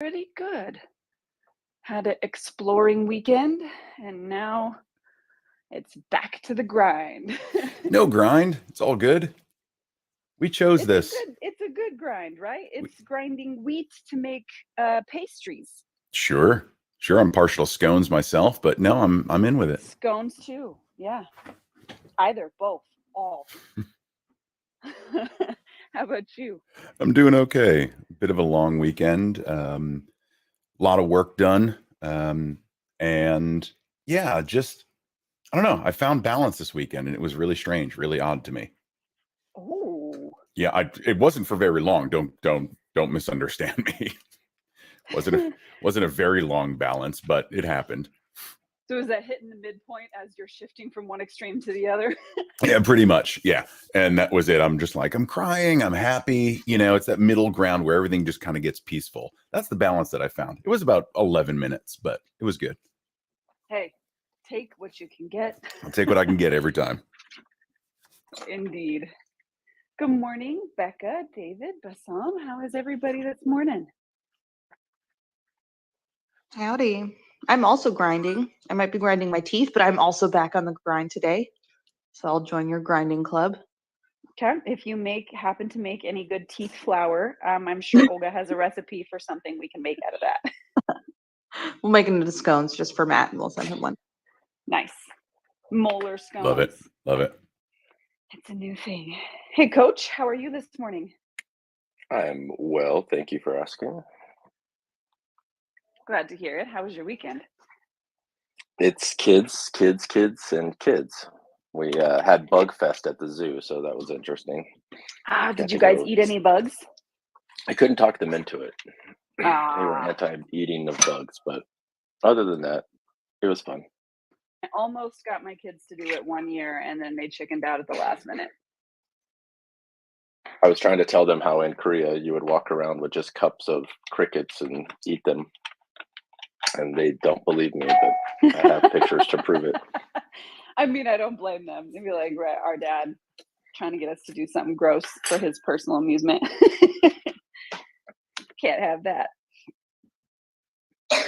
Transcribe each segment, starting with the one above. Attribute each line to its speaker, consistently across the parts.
Speaker 1: Pretty good. Had an exploring weekend, and now it's back to the grind.
Speaker 2: No grind. It's all good. We chose this.
Speaker 1: It's a good grind, right? It's grinding wheat to make pastries.
Speaker 2: Sure. I'm partial to scones myself, but no, I'm in with it.
Speaker 1: Scones too. Yeah. Either, both, all. How about you?
Speaker 2: I'm doing okay. Bit of a long weekend. A lot of work done. And yeah, just I don't know. I found balance this weekend, and it was really strange, really odd to me.
Speaker 1: Oh.
Speaker 2: Yeah, it wasn't for very long. Don't misunderstand me. wasn't a very long balance, but it happened.
Speaker 1: So is that hitting the midpoint as you're shifting from one extreme to the other?
Speaker 2: Yeah, pretty much. Yeah. And that was it. I'm just like, I'm crying. I'm happy. It's that middle ground where everything just kind of gets peaceful. That's the balance that I found. It was about 11 minutes, but it was good.
Speaker 1: Hey, take what you can get.
Speaker 2: I'll take what I can get every time.
Speaker 1: Indeed. Good morning, Becca, David, Bassam. How is everybody this morning?
Speaker 3: Howdy. I'm also grinding. I might be grinding my teeth, but I'm also back on the grind today. So I'll join your grinding club.
Speaker 1: Okay. If you happen to make any good teeth flour, I'm sure Olga has a recipe for something we can make out of that.
Speaker 3: We'll make it into scones just for Matt, and we'll send him one.
Speaker 1: Nice. Molar scones.
Speaker 2: Love it. Love it.
Speaker 1: It's a new thing. Hey, Coach, how are you this morning?
Speaker 4: I'm well. Thank you for asking.
Speaker 1: Glad to hear it. How was your weekend?
Speaker 4: It's kids, and kids. We had Bug Fest at the zoo, so that was interesting.
Speaker 1: Did you guys eat any bugs?
Speaker 4: I couldn't talk them into it. They were anti-eating of bugs, but other than that, it was fun.
Speaker 1: I almost got my kids to do it one year, and then they chickened out at the last minute.
Speaker 4: I was trying to tell them how in Korea you would walk around with just cups of crickets and eat them. And they don't believe me, but I have pictures to prove it.
Speaker 1: I mean, I don't blame them. They'd be like, right, our dad trying to get us to do something gross for his personal amusement. Can't have that.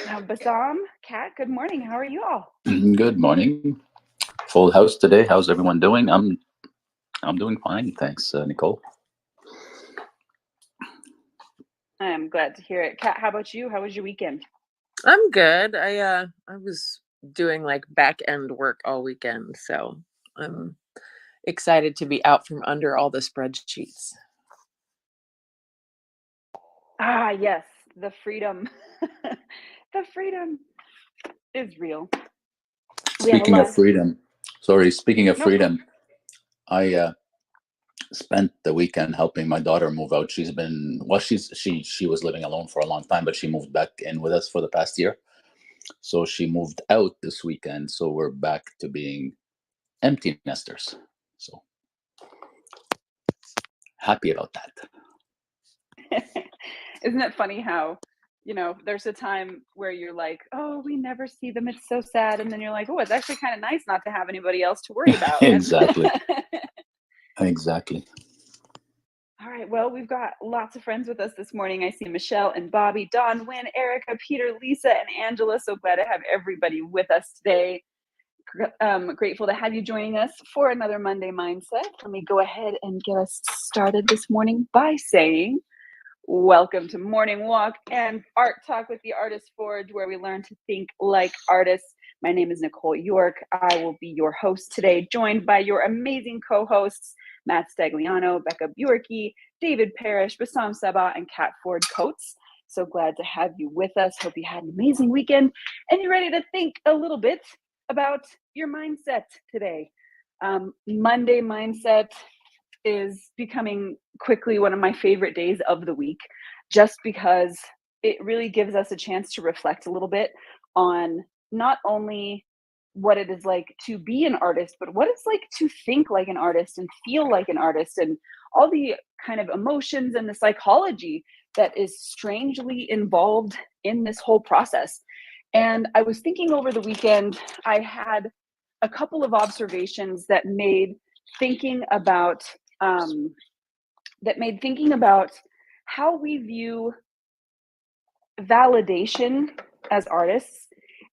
Speaker 1: Now, Bassam, Kat, good morning. How are you all?
Speaker 5: Good morning. Full house today. How's everyone doing? I'm doing fine, thanks, Nicole.
Speaker 1: I'm glad to hear it. Kat, how about you? How was your weekend?
Speaker 6: I'm good. I was doing like back end work all weekend, so I'm excited to be out from under all the spreadsheets.
Speaker 1: Yes, the freedom. The freedom is real.
Speaker 5: Speaking of freedom, I spent the weekend helping my daughter move out. She was living alone for a long time, but she moved back in with us for the past year. So she moved out this weekend. So we're back to being empty nesters. So happy about that.
Speaker 1: Isn't it funny how, there's a time where you're like, oh, we never see them. It's so sad. And then you're like, oh, it's actually kind of nice not to have anybody else to worry about.
Speaker 5: Exactly. Exactly.
Speaker 1: All right. Well, we've got lots of friends with us this morning. I see Michelle and Bobby, Dawn, Wynn, Erica, Peter, Lisa, and Angela. So glad to have everybody with us today. Grateful to have you joining us for another Monday Mindset. Let me go ahead and get us started this morning by saying, welcome to Morning Walk and Art Talk with the Artist Forge, where we learn to think like artists. My name is Nicole York. I will be your host today, joined by your amazing co-hosts, Matt Stagliano, Becca Bjorky, David Parrish, Bassam Sabah, and Kat Ford Coates. So glad to have you with us. Hope you had an amazing weekend and you're ready to think a little bit about your mindset today. Monday Mindset is becoming quickly one of my favorite days of the week, just because it really gives us a chance to reflect a little bit on not only what it is like to be an artist, but what it's like to think like an artist and feel like an artist, and all the kind of emotions and the psychology that is strangely involved in this whole process. And I was thinking over the weekend, I had a couple of observations that made thinking about how we view validation as artists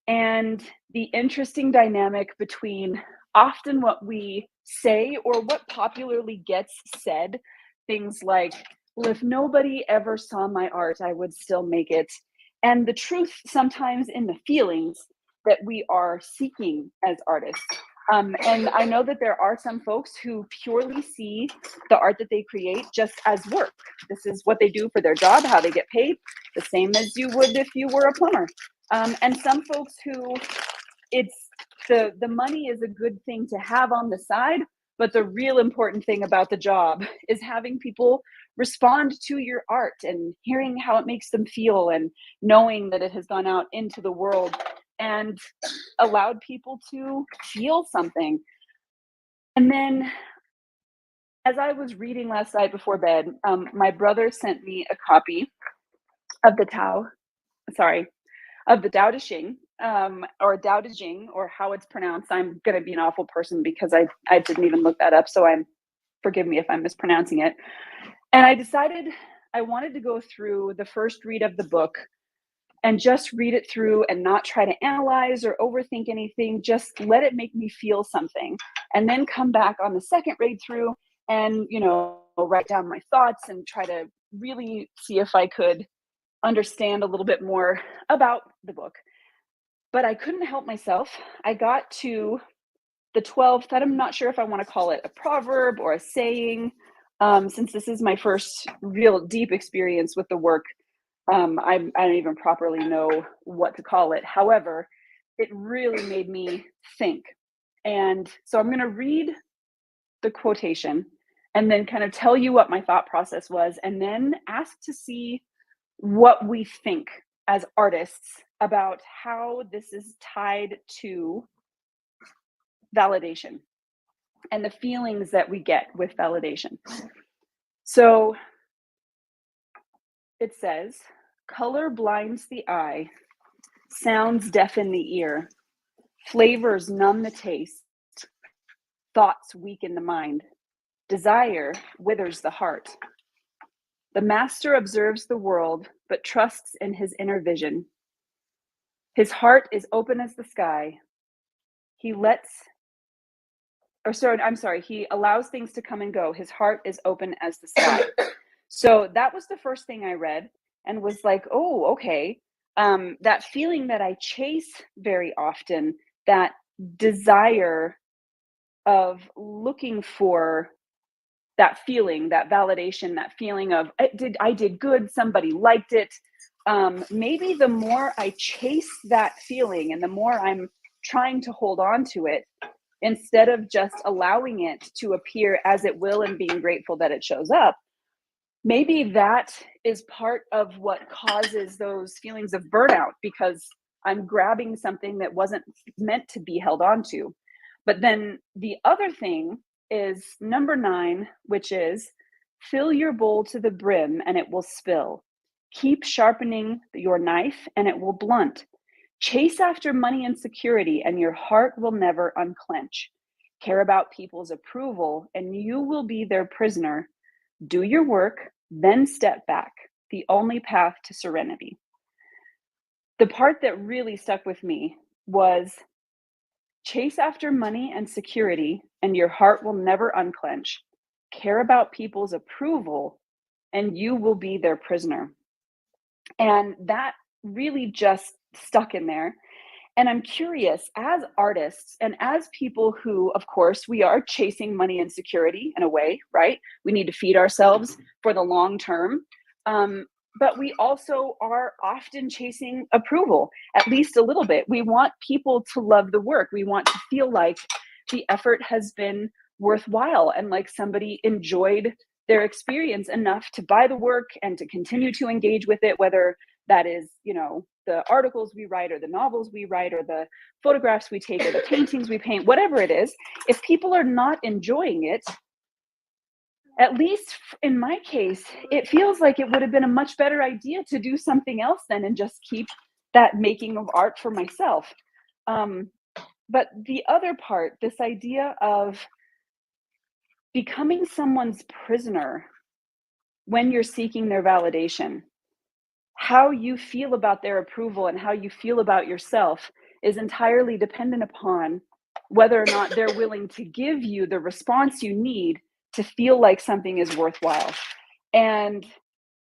Speaker 1: and the interesting dynamic between often what we say or what popularly gets said, things like, well, if nobody ever saw my art, I would still make it. And the truth sometimes in the feelings that we are seeking as artists. And I know that there are some folks who purely see the art that they create just as work. This is what they do for their job, how they get paid, the same as you would if you were a plumber. And some folks who it's the money is a good thing to have on the side, but the real important thing about the job is having people respond to your art and hearing how it makes them feel and knowing that it has gone out into the world and allowed people to feel something. And then as I was reading last night before bed, my brother sent me a copy of the Tao Te Ching, or Tao Te Ching, or how it's pronounced. I'm going to be an awful person because I didn't even look that up, so forgive me if I'm mispronouncing it. And I decided I wanted to go through the first read of the book and just read it through and not try to analyze or overthink anything, just let it make me feel something. And then come back on the second read through and, write down my thoughts and try to really see if I could understand a little bit more about the book. But I couldn't help myself. I got to the 12th, and I'm not sure if I want to call it a proverb or a saying, since this is my first real deep experience with the work. I don't even properly know what to call it. However, it really made me think. And so I'm going to read the quotation and then kind of tell you what my thought process was, and then ask to see what we think as artists about how this is tied to validation and the feelings that we get with validation. So it says, color blinds the eye, sounds deafen the ear, flavors numb the taste, thoughts weaken the mind, desire withers the heart. The master observes the world, but trusts in his inner vision. His heart is open as the sky. He allows things to come and go. His heart is open as the sky. So that was the first thing I read and was like, oh, okay. That feeling that I chase very often, that desire of looking for that feeling, that validation, that feeling of I did good, somebody liked it. Maybe the more I chase that feeling and the more I'm trying to hold on to it, instead of just allowing it to appear as it will and being grateful that it shows up, maybe that is part of what causes those feelings of burnout, because I'm grabbing something that wasn't meant to be held on to. But then the other thing is number 9, which is fill your bowl to the brim and it will spill. Keep sharpening your knife and it will blunt. Chase after money and security and your heart will never unclench. Care about people's approval and you will be their prisoner. Do your work, then step back. The only path to serenity. The part that really stuck with me was chase after money and security, and your heart will never unclench. Care about people's approval, and you will be their prisoner. And that really just stuck in there. And I'm curious, as artists and as people who, of course, we are chasing money and security in a way, right? We need to feed ourselves for the long term. But we also are often chasing approval, at least a little bit. We want people to love the work. We want to feel like the effort has been worthwhile and like somebody enjoyed their experience enough to buy the work and to continue to engage with it, whether that is, the articles we write or the novels we write or the photographs we take or the paintings we paint, whatever it is. If people are not enjoying it, at least in my case, it feels like it would have been a much better idea to do something else then and just keep that making of art for myself. But the other part, this idea of becoming someone's prisoner when you're seeking their validation, how you feel about their approval and how you feel about yourself is entirely dependent upon whether or not they're willing to give you the response you need to feel like something is worthwhile. And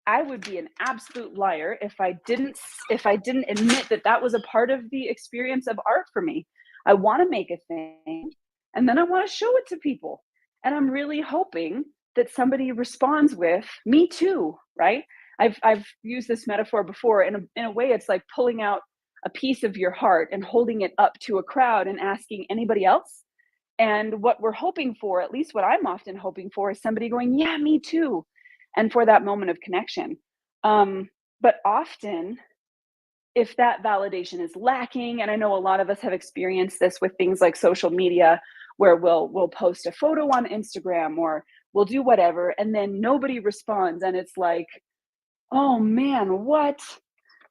Speaker 1: I would be an absolute liar if I didn't admit that that was a part of the experience of art for me. I want to make a thing and then I want to show it to people. And I'm really hoping that somebody responds with me too, right? I've used this metaphor before. In a way, it's like pulling out a piece of your heart and holding it up to a crowd and asking anybody else. And what we're hoping for, at least what I'm often hoping for, is somebody going, yeah, me too. And for that moment of connection. But often, if that validation is lacking, and I know a lot of us have experienced this with things like social media, where we'll post a photo on Instagram or we'll do whatever, and then nobody responds, and it's like, oh man, what?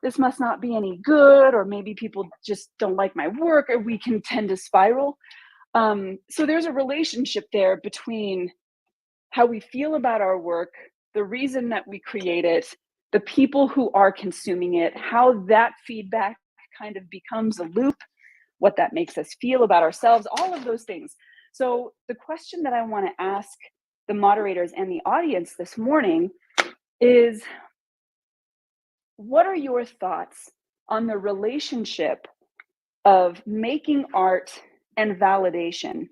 Speaker 1: This must not be any good, or maybe people just don't like my work, or we can tend to spiral. So there's a relationship there between how we feel about our work, the reason that we create it, the people who are consuming it, how that feedback kind of becomes a loop, what that makes us feel about ourselves, all of those things. So the question that I want to ask the moderators and the audience this morning is, what are your thoughts on the relationship of making art and validation?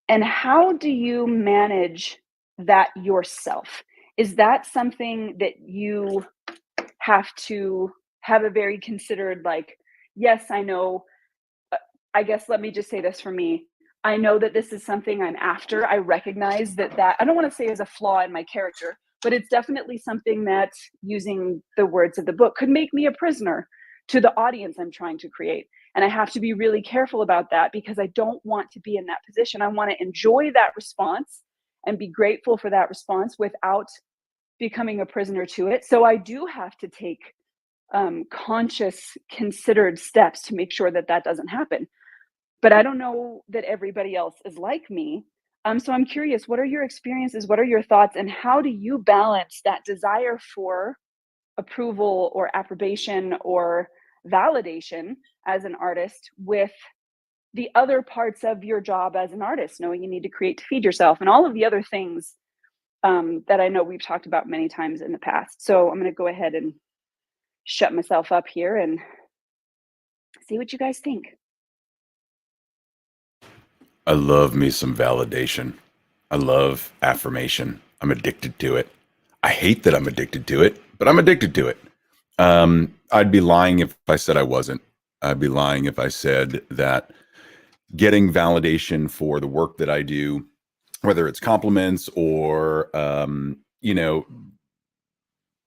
Speaker 1: And how do you manage that yourself? Is that something that you have to have a very considered, like, yes, I know, I guess, let me just say this for me. I know that this is something I'm after. I recognize that I don't want to say is a flaw in my character, but it's definitely something that, using the words of the book, could make me a prisoner to the audience I'm trying to create. And I have to be really careful about that because I don't want to be in that position. I want to enjoy that response and be grateful for that response without becoming a prisoner to it. So I do have to take conscious, considered steps to make sure that that doesn't happen. But I don't know that everybody else is like me. So I'm curious, what are your experiences? What are your thoughts? And how do you balance that desire for approval or approbation or validation as an artist with the other parts of your job as an artist, knowing you need to create to feed yourself and all of the other things that I know we've talked about many times in the past. So I'm going to go ahead and shut myself up here and see what you guys think.
Speaker 2: I love me some validation. I love affirmation. I'm addicted to it. I hate that I'm addicted to it, but I'm addicted to it. I'd be lying if I said I wasn't. I'd be lying if I said that getting validation for the work that I do, whether it's compliments or,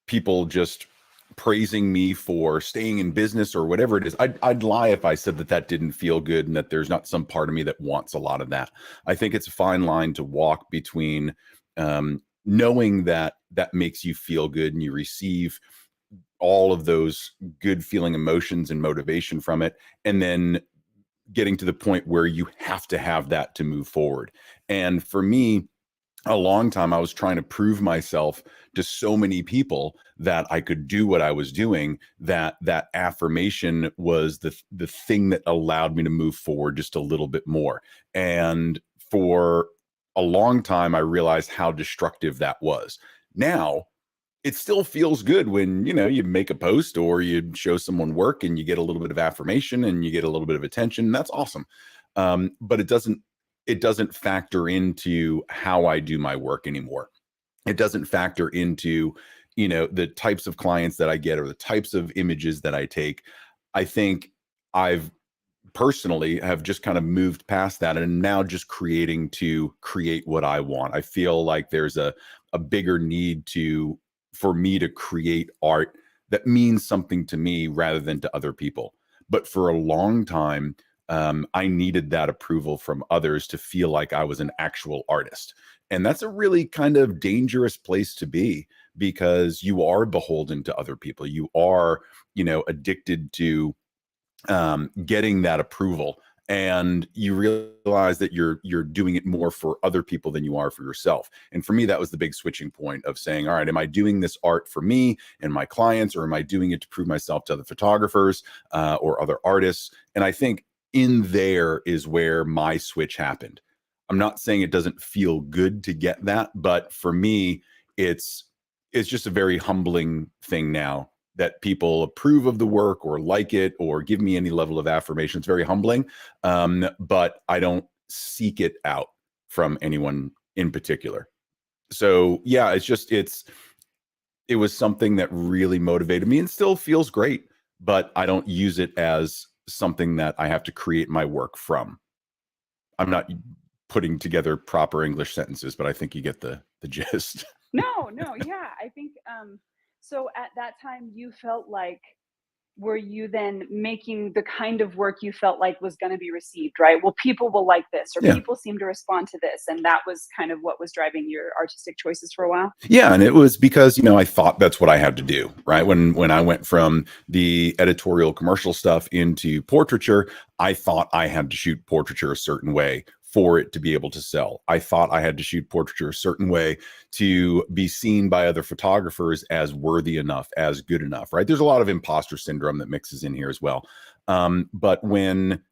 Speaker 2: people just praising me for staying in business or whatever it is, I'd lie if I said that that didn't feel good and that there's not some part of me that wants a lot of that. I think it's a fine line to walk between knowing that that makes you feel good and you receive all of those good feeling emotions and motivation from it, and then getting to the point where you have to have that to move forward. And for me, a long time I was trying to prove myself to so many people that I could do what I was doing, that that affirmation was the thing that allowed me to move forward just a little bit more. And for a long time I realized how destructive that was. Now it still feels good when, you make a post or you show someone work and you get a little bit of affirmation and you get a little bit of attention. That's awesome. But it doesn't factor into how I do my work anymore. It doesn't factor into, the types of clients that I get or the types of images that I take. I think I've personally have just kind of moved past that and now just creating to create what I want. I feel like there's a bigger need for me to create art that means something to me rather than to other people. But for a long time, I needed that approval from others to feel like I was an actual artist. And that's a really kind of dangerous place to be because you are beholden to other people. You are, addicted to getting that approval. and you realize that you're doing it more for other people than you are for yourself. And for me, that was the big switching point of saying, all right, am I doing this art for me and my clients, or am I doing it to prove myself to other photographers or other artists? And I think in there is where my switch happened. I'm not saying it doesn't feel good to get that, but for me, it's just a very humbling thing now that people approve of the work or like it or give me any level of affirmation. It's very humbling, but I don't seek it out from anyone in particular. So yeah, it was something that really motivated me and still feels great, but I don't use it as something that I have to create my work from. I'm not putting together proper English sentences, but I think you get the gist.
Speaker 1: No, yeah. I think so at that time you felt like, were you then making the kind of work you felt like was going to be received, right? Well, people will like this, or
Speaker 2: Yeah.
Speaker 1: people seem to respond to this, and that was kind of what was driving your artistic choices for a while.
Speaker 2: Yeah, and it was because, you know, I thought that's what I had to do, right? When I went from the editorial commercial stuff into portraiture, I thought I had to shoot portraiture a certain way for it to be able to sell. I thought I had to shoot portraiture a certain way to be seen by other photographers as worthy enough, as good enough, right? There's a lot of imposter syndrome that mixes in here as well. But when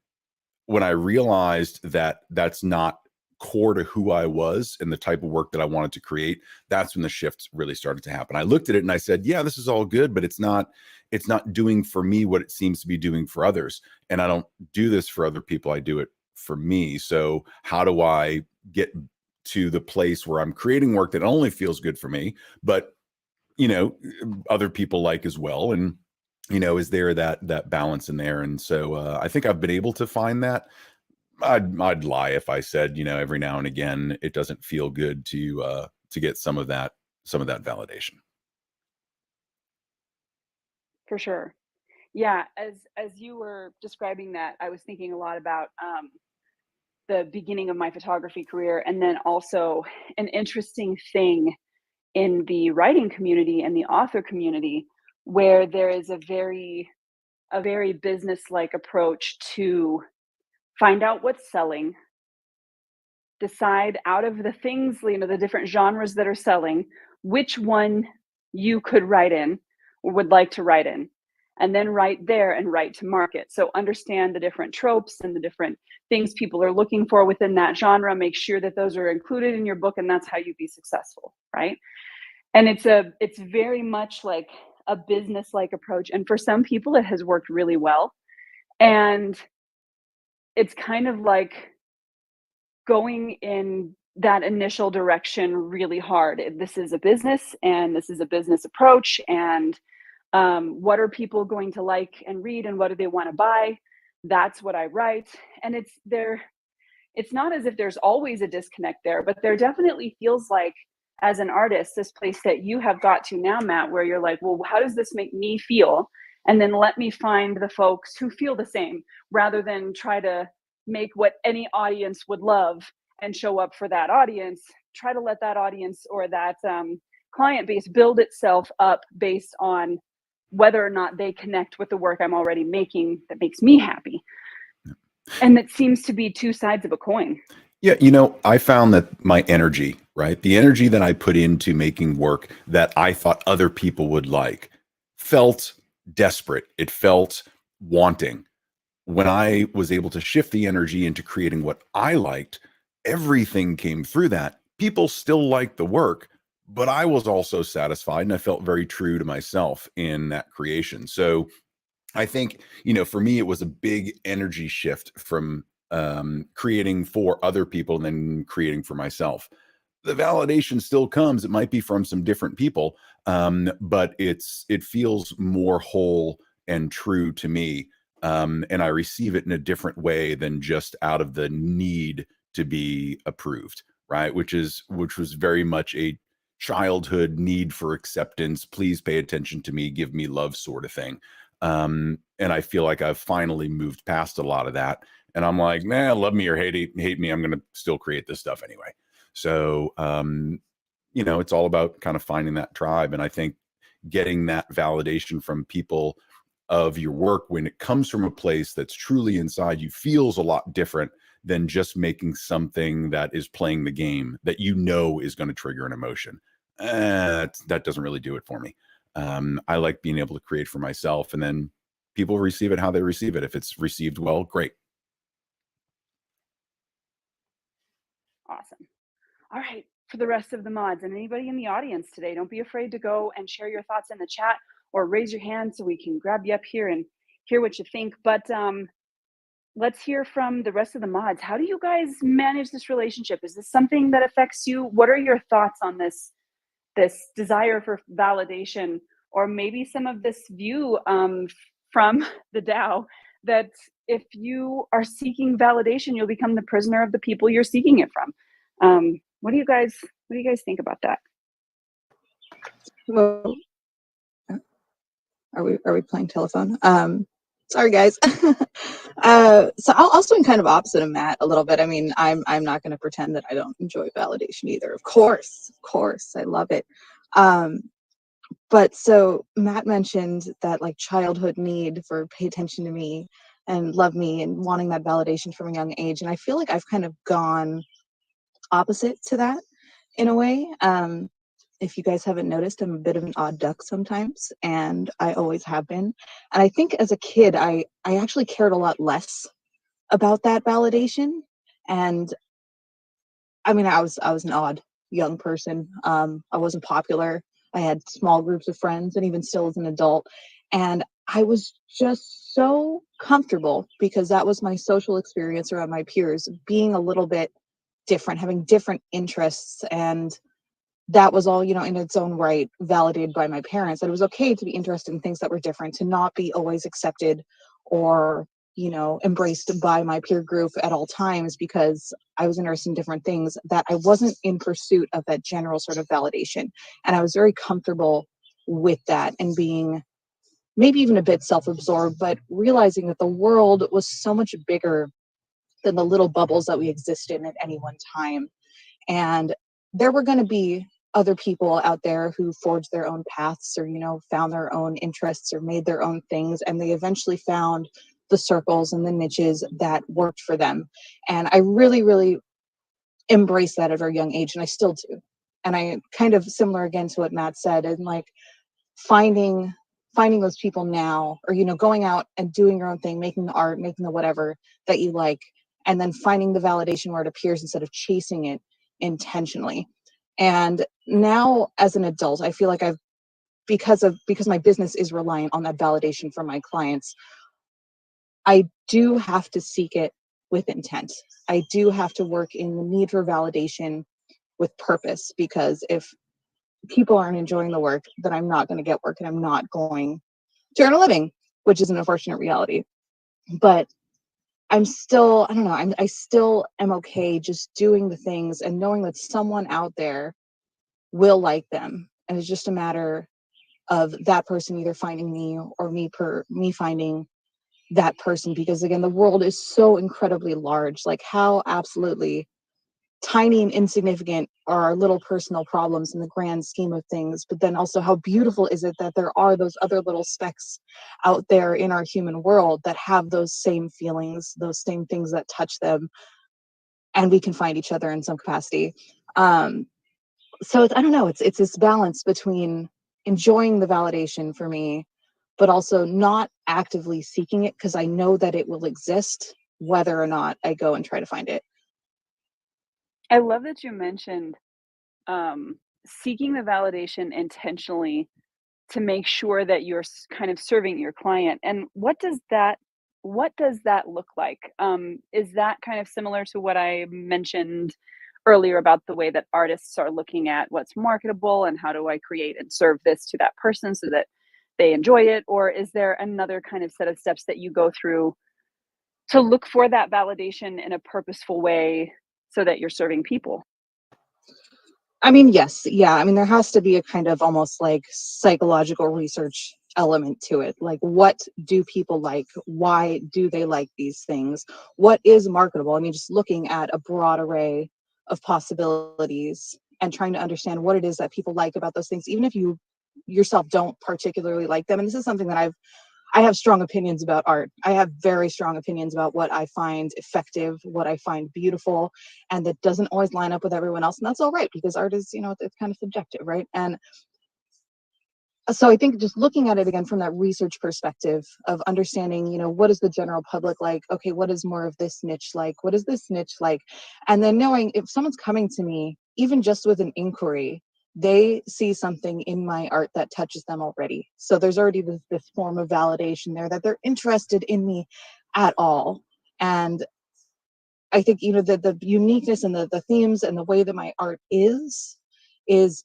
Speaker 2: I realized that that's not core to who I was and the type of work that I wanted to create, that's when the shift really started to happen. I looked at it and I said, yeah, this is all good, but it's not doing for me what it seems to be doing for others. And I don't do this for other people. I do it for me. So how do I get to the place where I'm creating work that only feels good for me, but, you know, other people like as well? And, you know, is there that balance in there? And so I think I've been able to find that. I'd lie if I said, you know, every now and again it doesn't feel good to get some of that validation.
Speaker 1: For sure. Yeah, as you were describing that, I was thinking a lot about the beginning of my photography career, and then also an interesting thing in the writing community and the author community, where there is a very business-like approach to find out what's selling, decide out of the things, you know, the different genres that are selling, which one you could write in or would like to write in, and then write there and write to market. So understand the different tropes and the different things people are looking for within that genre, make sure that those are included in your book, and that's how you be successful, right? And it's very much like a business like approach, and for some people it has worked really well. And it's kind of like going in that initial direction really hard. This is a business, and this is a business approach, and what are people going to like and read, and what do they want to buy? That's what I write. And it's not as if there's always a disconnect there, but there definitely feels like, as an artist, this place that you have got to now, Matt, where you're like, well, how does this make me feel? And then let me find the folks who feel the same, rather than try to make what any audience would love and show up for that audience. Try to let that audience or that client base build itself up based on whether or not they connect with the work I'm already making that makes me happy. And it seems to be two sides of a coin.
Speaker 2: Yeah, you know, I found that my energy, right? The energy that I put into making work that I thought other people would like felt desperate. It felt wanting. When I was able to shift the energy into creating what I liked, everything came through that. People still liked the work, but I was also satisfied and I felt very true to myself in that creation. So I think, you know, for me, it was a big energy shift from creating for other people and then creating for myself. The validation still comes. It might be from some different people, but it feels more whole and true to me. And I receive it in a different way than just out of the need to be approved, right? Which was very much a childhood need for acceptance. Please pay attention to me, give me love, sort of thing. And I feel like I've finally moved past a lot of that. And I'm like, man, love me or hate me, I'm going to still create this stuff anyway. So, you know, it's all about kind of finding that tribe. And I think getting that validation from people of your work when it comes from a place that's truly inside you feels a lot different than just making something that is playing the game that you know is going to trigger an emotion. That doesn't really do it for me. I like being able to create for myself, and then people receive it how they receive it. If it's received well, great.
Speaker 1: Awesome. All right. For the rest of the mods and anybody in the audience today, don't be afraid to go and share your thoughts in the chat or raise your hand so we can grab you up here and hear what you think. But let's hear from the rest of the mods. How do you guys manage this relationship? Is this something that affects you? What are your thoughts on this desire for validation, or maybe some of this view from the Tao that if you are seeking validation, you'll become the prisoner of the people you're seeking it from? What do you guys think about that?
Speaker 3: Well, are we playing telephone? Sorry guys. So I'll swing kind of opposite of Matt a little bit. I mean, I'm not going to pretend that I don't enjoy validation either. Of course, I love it. But so Matt mentioned that like childhood need for pay attention to me and love me and wanting that validation from a young age, and I feel like I've kind of gone opposite to that in a way. If you guys haven't noticed, I'm a bit of an odd duck sometimes, and I always have been. And I think as a kid, I actually cared a lot less about that validation. And I mean, I was an odd young person. I wasn't popular. I had small groups of friends, and even still as an adult. And I was just so comfortable because that was my social experience around my peers, being a little bit different, having different interests, and that was all, in its own right, validated by my parents. That it was okay to be interested in things that were different, to not be always accepted or, embraced by my peer group at all times because I was interested in different things, that I wasn't in pursuit of that general sort of validation. And I was very comfortable with that and being maybe even a bit self-absorbed, but realizing that the world was so much bigger than the little bubbles that we exist in at any one time. And there were going to be other people out there who forged their own paths or, found their own interests or made their own things. And they eventually found the circles and the niches that worked for them. And I really, really embraced that at a very young age. And I still do. And I kind of similar again to what Matt said, and like finding those people now, or, going out and doing your own thing, making the art, making the whatever that you like, and then finding the validation where it appears instead of chasing it intentionally. And now as an adult, I feel like because my business is reliant on that validation from my clients, I do have to seek it with intent. I do have to work in the need for validation with purpose, because if people aren't enjoying the work, then I'm not going to get work and I'm not going to earn a living, which is an unfortunate reality. But I'm still, I don't know, I still am okay just doing the things and knowing that someone out there will like them. And it's just a matter of that person either finding me or me finding that person. Because again, the world is so incredibly large. Like how absolutely tiny and insignificant are our little personal problems in the grand scheme of things, but then also how beautiful is it that there are those other little specks out there in our human world that have those same feelings, those same things that touch them, and we can find each other in some capacity. So I don't know, it's this balance between enjoying the validation for me, but also not actively seeking it because I know that it will exist whether or not I go and try to find it.
Speaker 1: I love that you mentioned seeking the validation intentionally to make sure that you're kind of serving your client. And what does that look like? Is that kind of similar to what I mentioned earlier about the way that artists are looking at what's marketable and how do I create and serve this to that person so that they enjoy it? Or is there another kind of set of steps that you go through to look for that validation in a purposeful way so that you're serving people?
Speaker 3: I mean, yes. Yeah. I mean, there has to be a kind of almost like psychological research element to it. Like, what do people like? Why do they like these things? What is marketable? I mean, just looking at a broad array of possibilities and trying to understand what it is that people like about those things, even if you yourself don't particularly like them. And this is something that I have strong opinions about art. I have very strong opinions about what I find effective, what I find beautiful, and that doesn't always line up with everyone else. And that's all right, because art is, it's kind of subjective, right? And so I think just looking at it again from that research perspective of understanding, what is the general public like? Okay, what is more of this niche like? What is this niche like? And then knowing if someone's coming to me, even just with an inquiry, they see something in my art that touches them already. So there's already this form of validation there that they're interested in me at all. And I think, the uniqueness and the themes and the way that my art is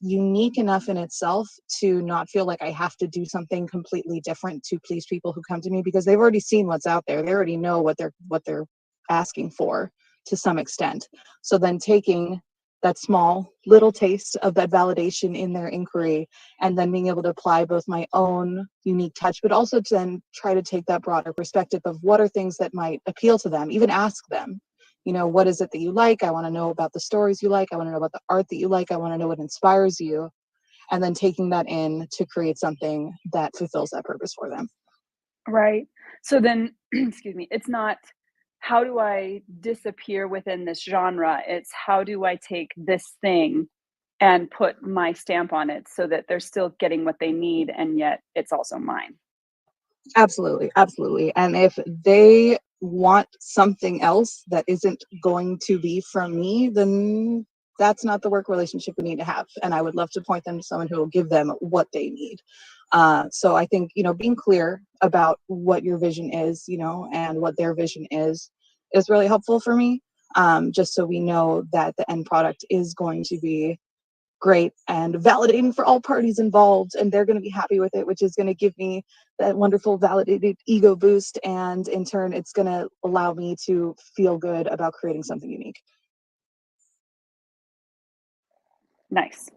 Speaker 3: unique enough in itself to not feel like I have to do something completely different to please people who come to me, because they've already seen what's out there. They already know what they're asking for to some extent. So then taking that small little taste of that validation in their inquiry and then being able to apply both my own unique touch, but also to then try to take that broader perspective of what are things that might appeal to them, even ask them, what is it that you like? I want to know about the stories you like. I want to know about the art that you like. I want to know what inspires you. And then taking that in to create something that fulfills that purpose for them.
Speaker 1: Right. So then, excuse me, it's not how do I disappear within this genre? It's how do I take this thing and put my stamp on it so that they're still getting what they need and yet it's also mine.
Speaker 3: Absolutely. Absolutely. And if they want something else that isn't going to be from me, then that's not the work relationship we need to have. And I would love to point them to someone who will give them what they need. So I think, being clear about what your vision is, and what their vision is really helpful for me. Just so we know that the end product is going to be great and validating for all parties involved, and they're going to be happy with it, which is going to give me that wonderful validated ego boost, and in turn it's going to allow me to feel good about creating something unique.
Speaker 1: Nice.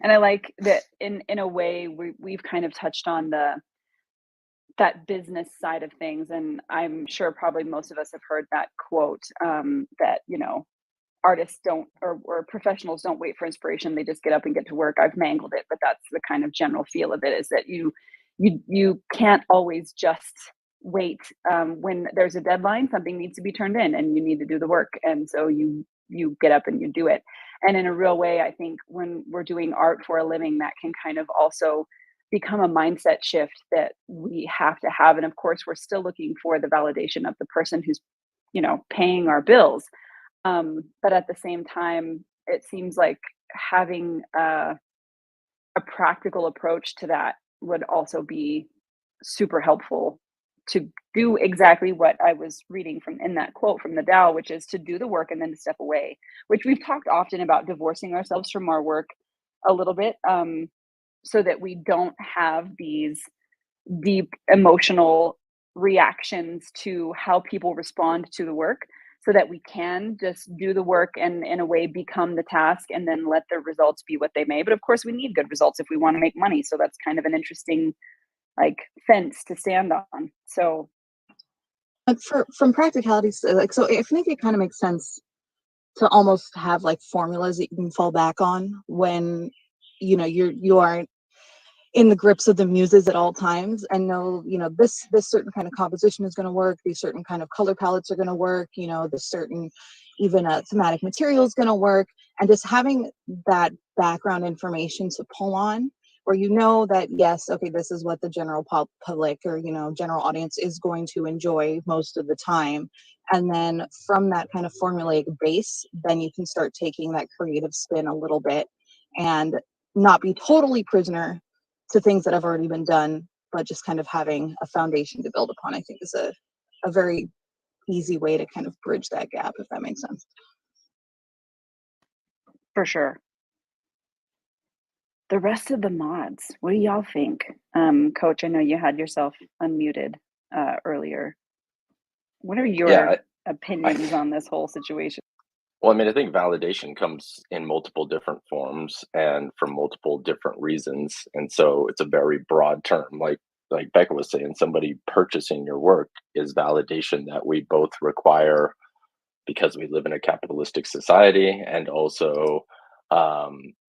Speaker 1: And I like that in a way we've kind of touched on that business side of things, and I'm sure probably most of us have heard that quote, that artists don't or professionals don't wait for inspiration, they just get up and get to work. I've mangled it, but that's the kind of general feel of it, is that you can't always just wait. When there's a deadline, something needs to be turned in and you need to do the work, and so you get up and you do it. And in a real way, I think when we're doing art for a living, that can kind of also become a mindset shift that we have to have. And of course, we're still looking for the validation of the person who's paying our bills, but at the same time, it seems like having a practical approach to that would also be super helpful to do exactly what I was reading from in that quote from the Tao, which is to do the work and then to step away, which we've talked often about divorcing ourselves from our work a little bit, so that we don't have these deep emotional reactions to how people respond to the work, so that we can just do the work and in a way become the task and then let the results be what they may. But of course we need good results if we want to make money, so that's kind of an interesting fence to stand on. So
Speaker 3: But from practicalities, so I think it kind of makes sense to almost have formulas that you can fall back on when you aren't in the grips of the muses at all times, and know this certain kind of composition is going to work, these certain kind of color palettes are going to work, this certain even thematic material is going to work, and just having that background information to pull on, where that yes, okay, this is what the general public or general audience is going to enjoy most of the time. And then from that kind of formulaic base, then you can start taking that creative spin a little bit and not be totally prisoner to things that have already been done, but just kind of having a foundation to build upon, I think is a very easy way to kind of bridge that gap, if that makes sense.
Speaker 1: for sure. The rest of the mods, what do y'all think? Coach, I know you had yourself unmuted earlier. What are your opinions on this whole situation?
Speaker 4: Well, I mean, I think validation comes in multiple different forms and for multiple different reasons. And so it's a very broad term. Like Becca was saying, somebody purchasing your work is validation that we both require because we live in a capitalistic society, and also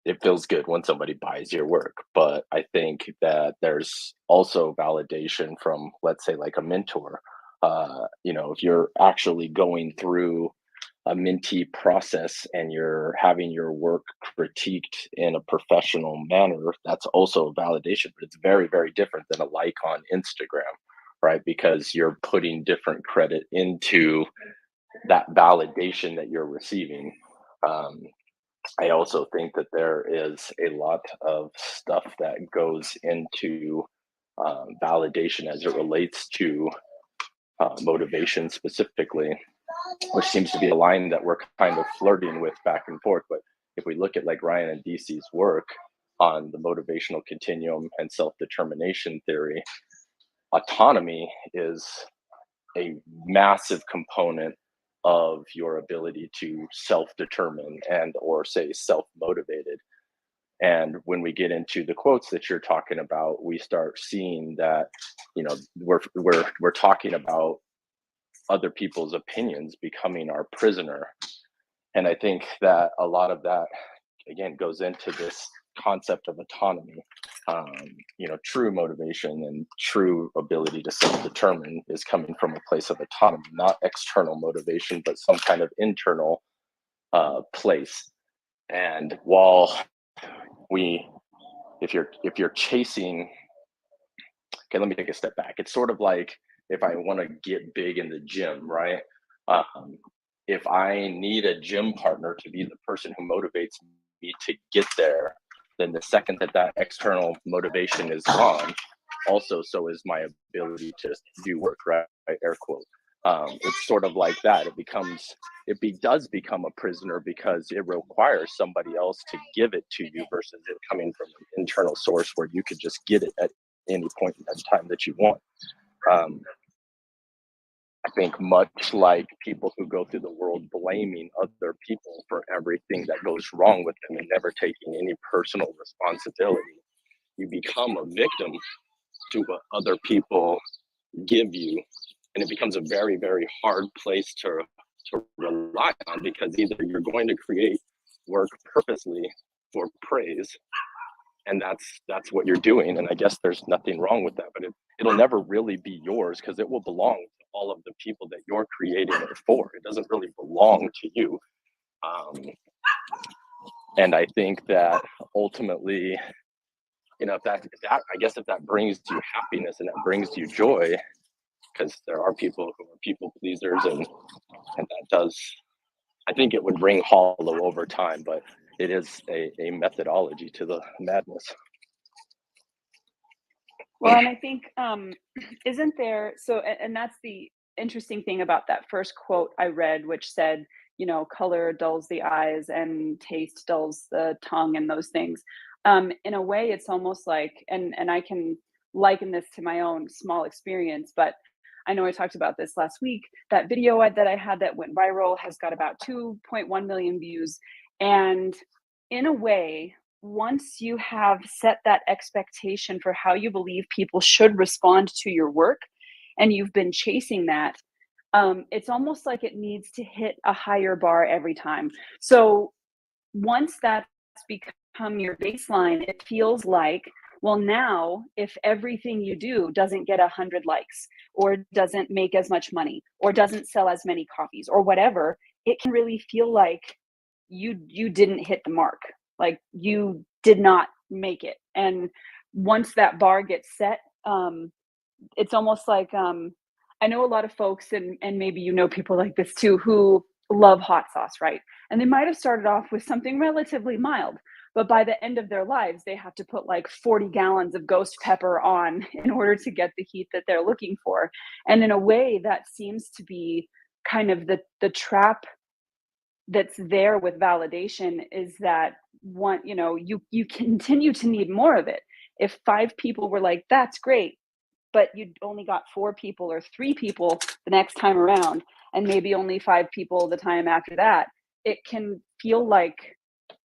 Speaker 4: it feels good when somebody buys your work. But I think that there's also validation from, let's say, like a mentor. If you're actually going through a mentee process and you're having your work critiqued in a professional manner, that's also a validation, but it's very, very different than a like on Instagram, right? Because you're putting different credit into that validation that you're receiving. I also think that there is a lot of stuff that goes into validation as it relates to motivation specifically, which seems to be a line that we're kind of flirting with back and forth. But if we look at like Ryan and DC's work on the motivational continuum and self-determination theory, autonomy is a massive component of your ability to self-determine and or say self-motivated. And when we get into the quotes that you're talking about, we start seeing that, we're talking about other people's opinions becoming our prisoner. And I think that a lot of that, again, goes into this concept of autonomy. True motivation and true ability to self-determine is coming from a place of autonomy, not external motivation, but some kind of internal place. And while if you're chasing, okay, let me take a step back. It's sort of like if I want to get big in the gym, right? If I need a gym partner to be the person who motivates me to get there, then the second that external motivation is gone, also so is my ability to do work, right? Air quote. It's sort of like that. It does become a prisoner because it requires somebody else to give it to you versus it coming from an internal source where you could just get it at any point in time that you want. I think much like people who go through the world blaming other people for everything that goes wrong with them and never taking any personal responsibility, you become a victim to what other people give you. And it becomes a very, very hard place to rely on, because either you're going to create work purposely for praise, and that's what you're doing, and I guess there's nothing wrong with that, but it'll never really be yours because it will belong to all of the people that you're creating it for. It doesn't really belong to you. And I think that ultimately, if that brings you happiness and that brings you joy, because there are people who are people pleasers, and that does, I think it would ring hollow over time, but it is a methodology to the madness.
Speaker 1: Well, and I think, isn't there, and that's the interesting thing about that first quote I read, which said, color dulls the eyes and taste dulls the tongue and those things. In a way, it's almost like, and I can liken this to my own small experience, but I know I talked about this last week. That video that I had that went viral has got about 2.1 million views. And in a way, once you have set that expectation for how you believe people should respond to your work, and you've been chasing that, it's almost like it needs to hit a higher bar every time. So once that's become your baseline, it feels like, well, now if everything you do doesn't get 100 likes or doesn't make as much money or doesn't sell as many copies or whatever, it can really feel like you didn't hit the mark, like you did not make it. And once that bar gets set, it's almost like, I know a lot of folks, and maybe people like this too, who love hot sauce, right? And they might have started off with something relatively mild, but by the end of their lives, they have to put like 40 gallons of ghost pepper on in order to get the heat that they're looking for. And in a way, that seems to be kind of the trap that's there with validation, is that you continue to need more of it. If 5 people were like, that's great, but you only got 4 people or 3 people the next time around, and maybe only 5 people the time after that, it can feel like,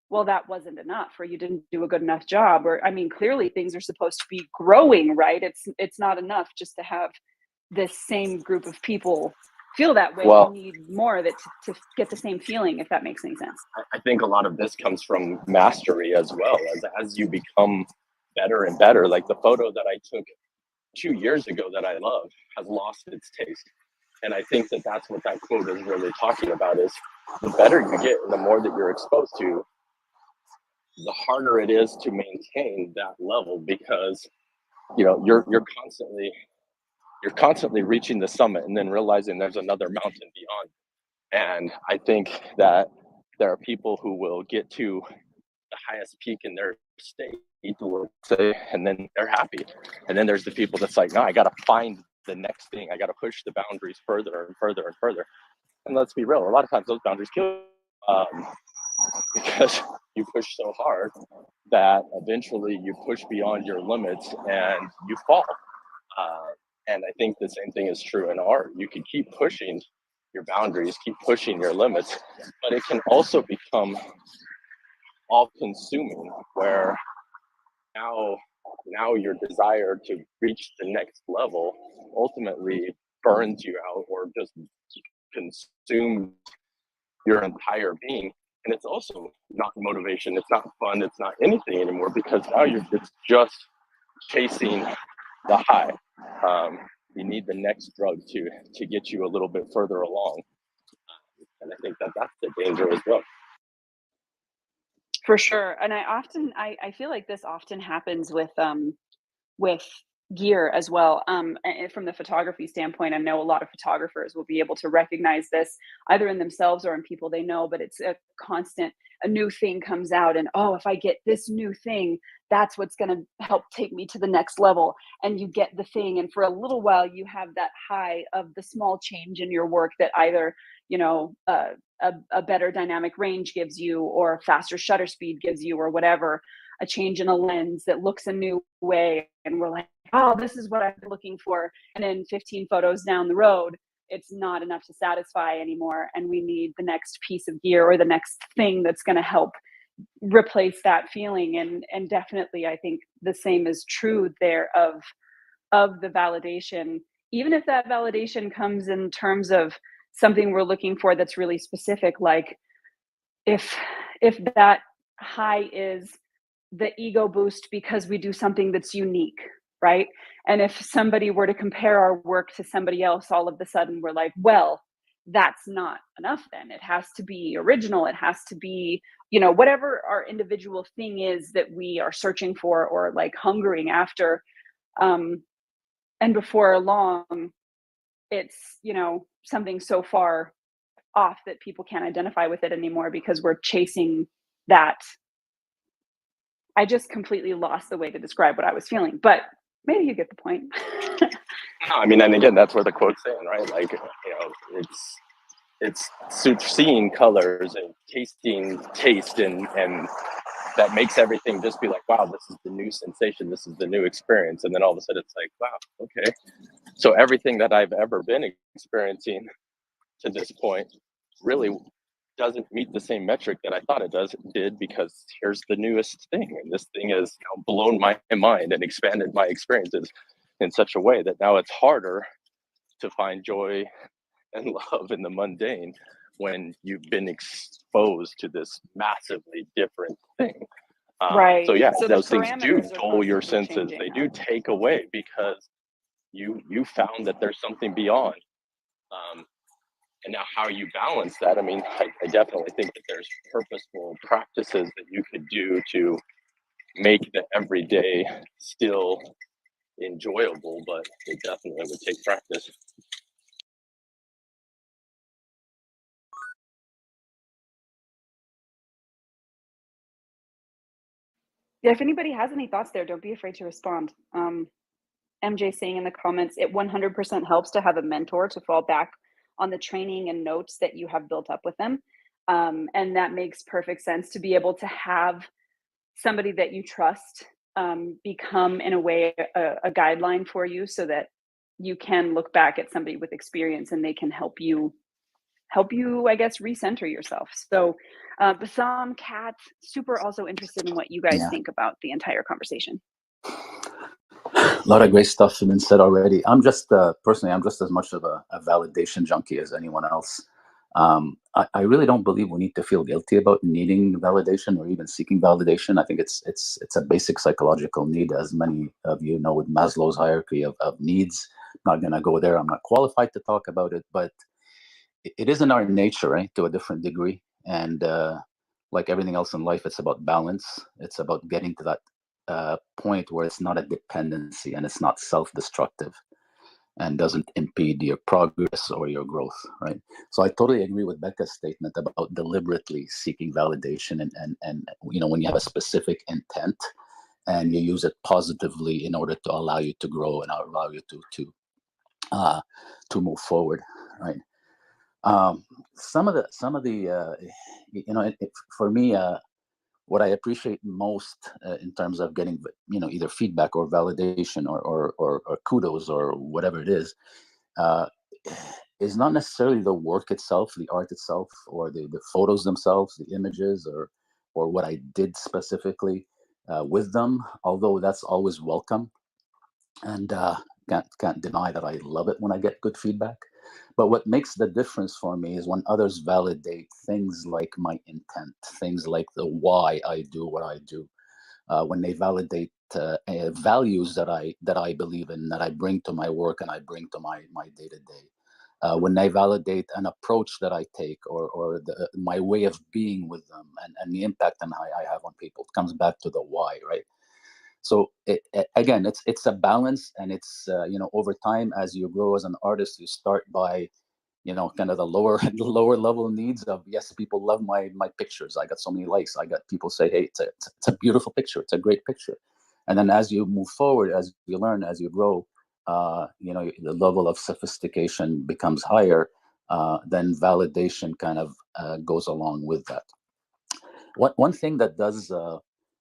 Speaker 1: well, that wasn't enough, or you didn't do a good enough job. Or, I mean, clearly things are supposed to be growing, right? It's not enough just to have this same group of people feel that way,
Speaker 4: Well,
Speaker 1: you need more of it to get the same feeling, if that makes any sense.
Speaker 4: I think a lot of this comes from mastery as well, as you become better and better. Like the photo that I took 2 years ago that I love has lost its taste. And I think that that's what that quote is really talking about, is the better you get and the more that you're exposed to, the harder it is to maintain that level, because you're constantly reaching the summit and then realizing there's another mountain beyond. And I think that there are people who will get to the highest peak in their state, and then they're happy. And then there's the people that's like, no, I got to find the next thing. I got to push the boundaries further and further and further. And let's be real, a lot of times those boundaries kill you, because you push so hard that eventually you push beyond your limits and you fall. And I think the same thing is true in art. You can keep pushing your boundaries, keep pushing your limits, but it can also become all-consuming, where now your desire to reach the next level ultimately burns you out or just consumes your entire being. And it's also not motivation, it's not fun, it's not anything anymore, because now it's just chasing the high. You need the next drug to get you a little bit further along. And I think that that's the danger as well.
Speaker 1: For sure. And I feel like this often happens with gear as well. And from the photography standpoint, I know a lot of photographers will be able to recognize this either in themselves or in people they know, but it's a constant, a new thing comes out and, oh, if I get this new thing, that's what's going to help take me to the next level. And you get the thing. And for a little while, you have that high of the small change in your work that either, a better dynamic range gives you, or faster shutter speed gives you, or whatever, a change in a lens that looks a new way. And we're like, oh, this is what I've been looking for. And then 15 photos down the road, it's not enough to satisfy anymore. And we need the next piece of gear or the next thing that's going to help replace that feeling. And definitely, I think the same is true there of the validation, even if that validation comes in terms of something we're looking for that's really specific. Like if that high is the ego boost because we do something that's unique, right? And if somebody were to compare our work to somebody else, all of a sudden we're like, well, that's not enough then. It has to be original. It has to be, whatever our individual thing is that we are searching for or like hungering after. And before long, it's, something so far off that people can't identify with it anymore because we're chasing that. I just completely lost the way to describe what I was feeling, but maybe you get the point.
Speaker 4: No, I mean, and again, that's where the quote's saying, right? Like, it's seeing colors and tasting taste, and that makes everything just be like, wow, this is the new sensation, this is the new experience. And then all of a sudden it's like, wow, okay. So everything that I've ever been experiencing to this point really doesn't meet the same metric that I thought it did, because here's the newest thing, and this thing has blown my mind and expanded my experiences in such a way that now it's harder to find joy and love in the mundane when you've been exposed to this massively different thing.
Speaker 1: Right.
Speaker 4: So yeah,
Speaker 1: So
Speaker 4: those things do
Speaker 1: parameters are
Speaker 4: dull your
Speaker 1: constantly
Speaker 4: senses.
Speaker 1: changing
Speaker 4: They
Speaker 1: now.
Speaker 4: do take away because you found that there's something beyond. And now how you balance that, I mean, I definitely think that there's purposeful practices that you could do to make the everyday still enjoyable, but it definitely would take practice.
Speaker 1: Yeah, if anybody has any thoughts there, don't be afraid to respond. MJ saying in the comments, it 100% helps to have a mentor to fall back on the training and notes that you have built up with them. And that makes perfect sense, to be able to have somebody that you trust become, in a way, a guideline for you, so that you can look back at somebody with experience and they can help you, I guess, recenter yourself. So Bassam, Kat, super also interested in what you guys think about the entire conversation.
Speaker 5: lot of great stuff has been said already. I'm just personally, I'm just as much of a validation junkie as anyone else. I really don't believe we need to feel guilty about needing validation or even seeking validation. I think it's a basic psychological need, as many of you know, with Maslow's hierarchy of needs. I'm not going to go there. I'm not qualified to talk about it, but it is in our nature, right, to a different degree. And like everything else in life, it's about balance. It's about getting to that point where it's not a dependency and it's not self-destructive and doesn't impede your progress or your growth, right? So I totally agree with Becca's statement about deliberately seeking validation, and you know, when you have a specific intent and you use it positively in order to allow you to grow and allow you to move forward, right? Some of the you know, for me, what I appreciate most in terms of getting, you know, either feedback or validation or kudos or whatever it uh, is not necessarily the work itself, the art itself, or the photos themselves, the images, or what I did specifically with them. Although that's always welcome, and can't deny that I love it when I get good feedback. But what makes the difference for me is when others validate things like my intent, things like the why I do what I do, when they validate values that I believe in, that I bring to my work and I bring to my day to day. When they validate an approach that I take, or my way of being with them, and the impact and I have on people, it comes back to the why, right? So again, it's a balance, and it's you know, over time as you grow as an artist, you start by, you know, kind of the lower the lower level needs of, yes, people love my pictures, I got so many likes, I got people say, hey, it's a beautiful picture, it's a great picture. And then as you move forward, as you learn, as you grow, you know, the level of sophistication becomes higher, then validation kind of goes along with that. One thing that does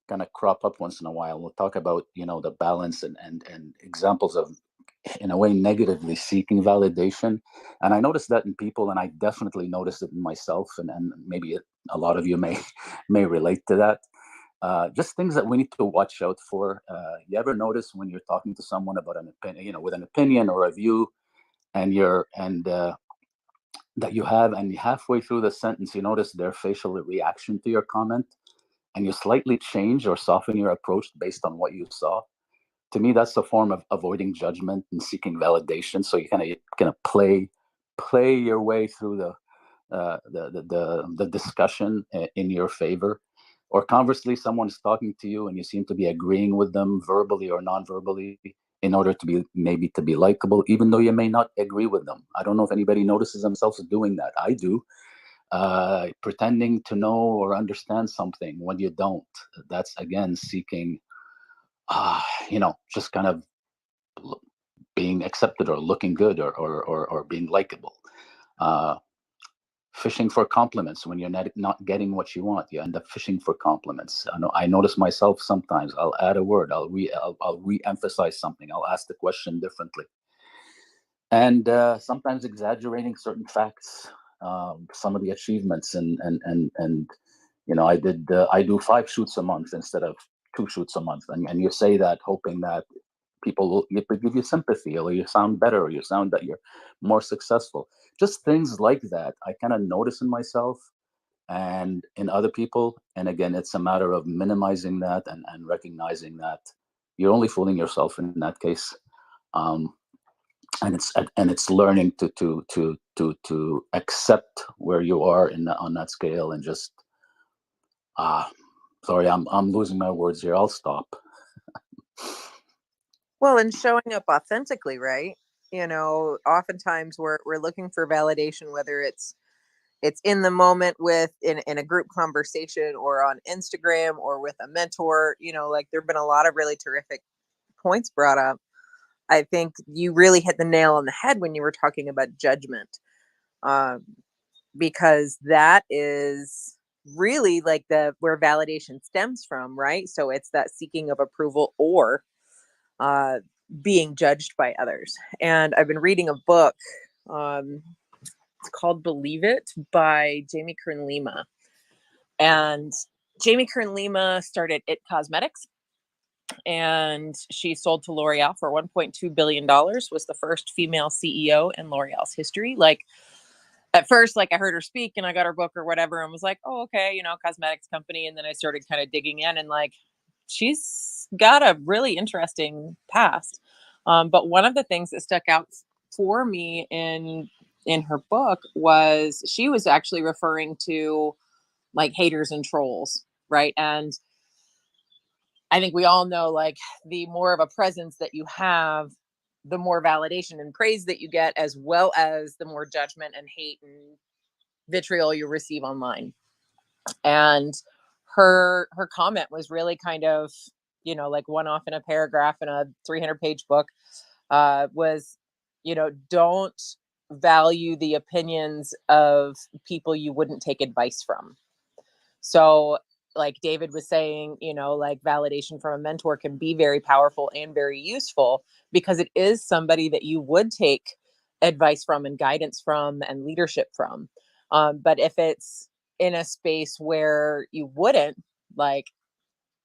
Speaker 5: kind of crop up once in a while, we'll talk about, you know, the balance and examples of, in a way, negatively seeking validation. And I noticed that in people, and I definitely noticed it in myself, and maybe a lot of you may may relate to that. Just things that we need to watch out for. You ever notice when you're talking to someone about an opinion, you know, with an opinion or a view, and that you have, and halfway through the sentence, you notice their facial reaction to your comment, and you slightly change or soften your approach based on what you saw. To me, that's a form of avoiding judgment and seeking validation. So you kind of play your way through the discussion in your favor. Or conversely, someone's talking to you and you seem to be agreeing with them verbally or non-verbally in order to be, maybe to be likable, even though you may not agree with them. I don't know if anybody notices themselves doing that. I do. Pretending to know or understand something when you don't. That's again seeking, you know, just kind of being accepted or looking good, or being likable. Uh, Fishing for compliments when you're not getting what you want. You end up fishing for compliments. I notice myself sometimes. I'll add a word. I'll re-emphasize something. I'll ask the question differently, and sometimes exaggerating certain facts, some of the achievements, and you know, I do 5 shoots a month instead of 2 shoots a month, and you say that hoping that people will give you sympathy, or you sound better, or you sound that you're more successful. Just things like that I kind of notice in myself and in other people. And again, it's a matter of minimizing that, and recognizing that you're only fooling yourself in that case. um, and it's learning to accept where you are on that scale, and just sorry, I'm losing my words here, I'll stop.
Speaker 6: Well, and showing up authentically, right? You know, oftentimes we're looking for validation, whether it's in the moment with in a group conversation, or on Instagram, or with a mentor. You know, like there've been a lot of really terrific points brought up. I think you really hit the nail on the head when you were talking about judgment, um, because that is really like the where validation stems from, right? So it's that seeking of approval, or uh, being judged by others. And I've been reading a book. Um, it's called Believe It by Jamie Kern Lima. And Jamie Kern Lima started It Cosmetics. and she sold to L'Oreal for $1.2 billion, was the first female CEO in L'Oreal's history. Like, at first, like, I heard her speak and I got her book or whatever and was like, oh, okay, you know, cosmetics company. And then I started kind of digging in, and like, she's got a really interesting past. But one of the things that stuck out for me in her book was she was actually referring to like haters and trolls, right? And I think we all know, like, the more of a presence that you have, the more validation and praise that you get, as well as the more judgment and hate and vitriol you receive online. And her comment was really kind of, you know, like one off in a paragraph in a 300-page book, was, you know, don't value the opinions of people you wouldn't take advice from. So, like David was saying, you know, like, validation from a mentor can be very powerful and very useful because it is somebody that you would take advice from and guidance from and leadership from. But if it's in a space where you wouldn't, like,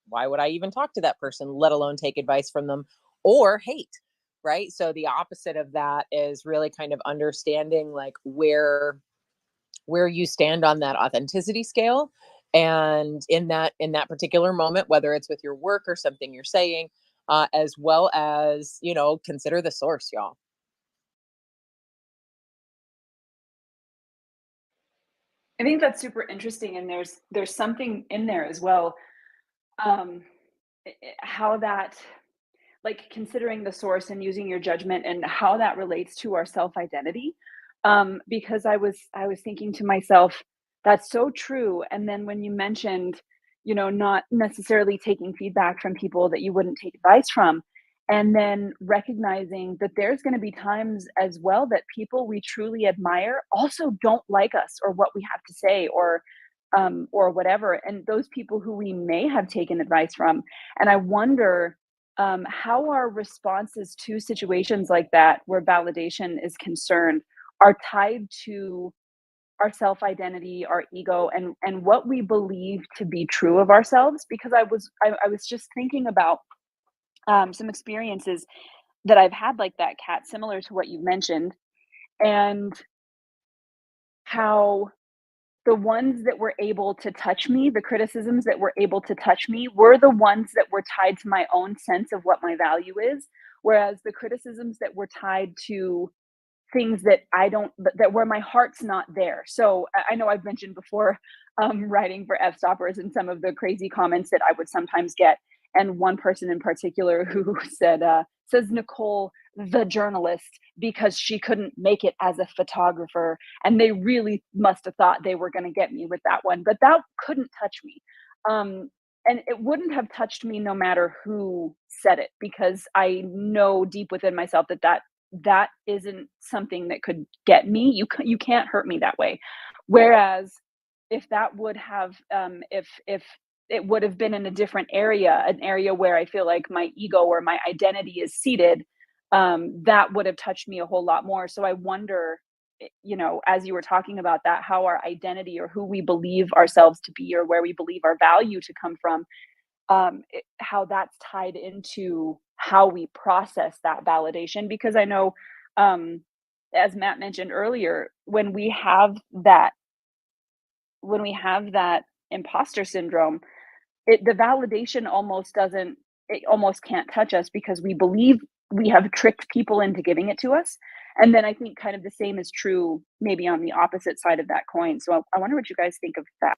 Speaker 6: why would I even talk to that person, let alone take advice from them or hate? Right. So the opposite of that is really kind of understanding like where you stand on that authenticity scale, and in that particular moment, whether it's with your work or something you're saying, as well as, you know, consider the source, y'all.
Speaker 1: I think that's super interesting, and there's something in there as well. Um, how that, like, considering the source and using your judgment and how that relates to our self identity. Because I was thinking to myself, that's so true. And then when you mentioned, you know, not necessarily taking feedback from people that you wouldn't take advice from, and then recognizing that there's going to be times as well that people we truly admire also don't like us or what we have to say, or whatever. And those people who we may have taken advice from, and I wonder how our responses to situations like that, where validation is concerned, are tied to our self identity, our ego, and what we believe to be true of ourselves. Because I was just thinking about some experiences that I've had like that, Kat, similar to what you mentioned, and how the ones that were able to touch me, the criticisms that were able to touch me, were the ones that were tied to my own sense of what my value is. Whereas the criticisms that were tied to things that I don't, that where my heart's not there. So I know I've mentioned before, writing for F stoppers and some of the crazy comments that I would sometimes get. And one person in particular who said, says Nicole, the journalist, because she couldn't make it as a photographer. And they really must have thought they were going to get me with that one, but that couldn't touch me. And it wouldn't have touched me no matter who said it, because I know deep within myself that isn't something that could get me. You can't hurt me that way. Whereas if that would have, if it would have been in a different area, an area where I feel like my ego or my identity is seated, that would have touched me a whole lot more. So I wonder, you know, as you were talking about that, how our identity or who we believe ourselves to be or where we believe our value to come from, how that's tied into how we process that validation. Because I know, um, as Matt mentioned earlier, when we have that imposter syndrome, the validation it almost can't touch us because we believe we have tricked people into giving it to us. And then I think kind of the same is true maybe on the opposite side of that coin. So I wonder what you guys think of that.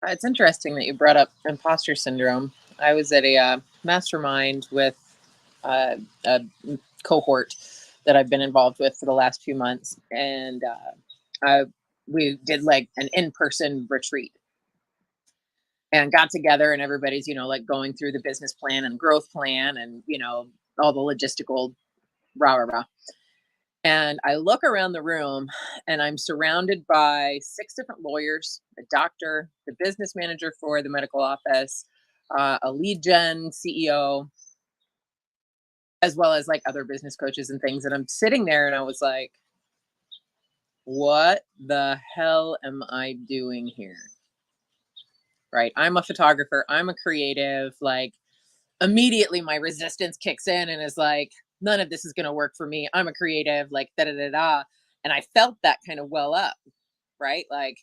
Speaker 6: It's interesting that you brought up imposter syndrome. I was at a mastermind with a cohort that I've been involved with for the last few months, and we did like an in-person retreat and got together, and everybody's, you know, like going through the business plan and growth plan and, you know, all the logistical rah rah rah. And I look around the room and I'm surrounded by 6 different lawyers, a doctor, the business manager for the medical office, a lead gen CEO, as well as like other business coaches and things. And I'm sitting there and I was like, what the hell am I doing here? Right. I'm a photographer. I'm a creative. Like, immediately my resistance kicks in and is like, none of this is going to work for me. I'm a creative, like da da da da. And I felt that kind of well up, right? Like,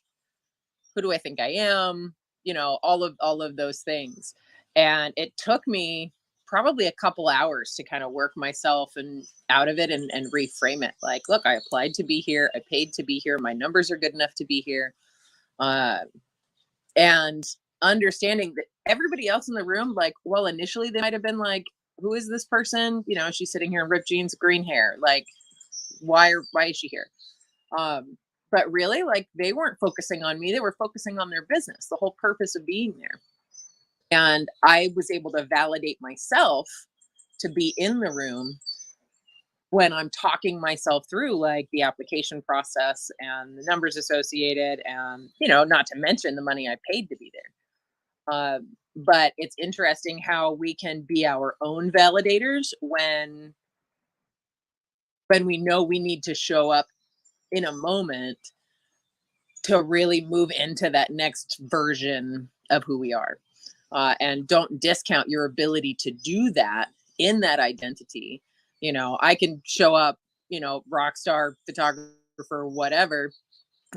Speaker 6: who do I think I am? You know, all of those things. And it took me probably a couple hours to kind of work myself and out of it and reframe it. Like, look, I applied to be here. I paid to be here. My numbers are good enough to be here. And understanding that everybody else in the room, like, well, initially they might have been like, who is this person? You know, she's sitting here in ripped jeans, green hair. Like, why is she here? But really, like, they weren't focusing on me. They were focusing on their business, the whole purpose of being there. And I was able to validate myself to be in the room when I'm talking myself through like the application process and the numbers associated, and, you know, not to mention the money I paid to be there. But it's interesting how we can be our own validators when we know we need to show up in a moment to really move into that next version of who we are. And don't discount your ability to do that in that identity. You know, I can show up, you know, rock star, photographer, whatever,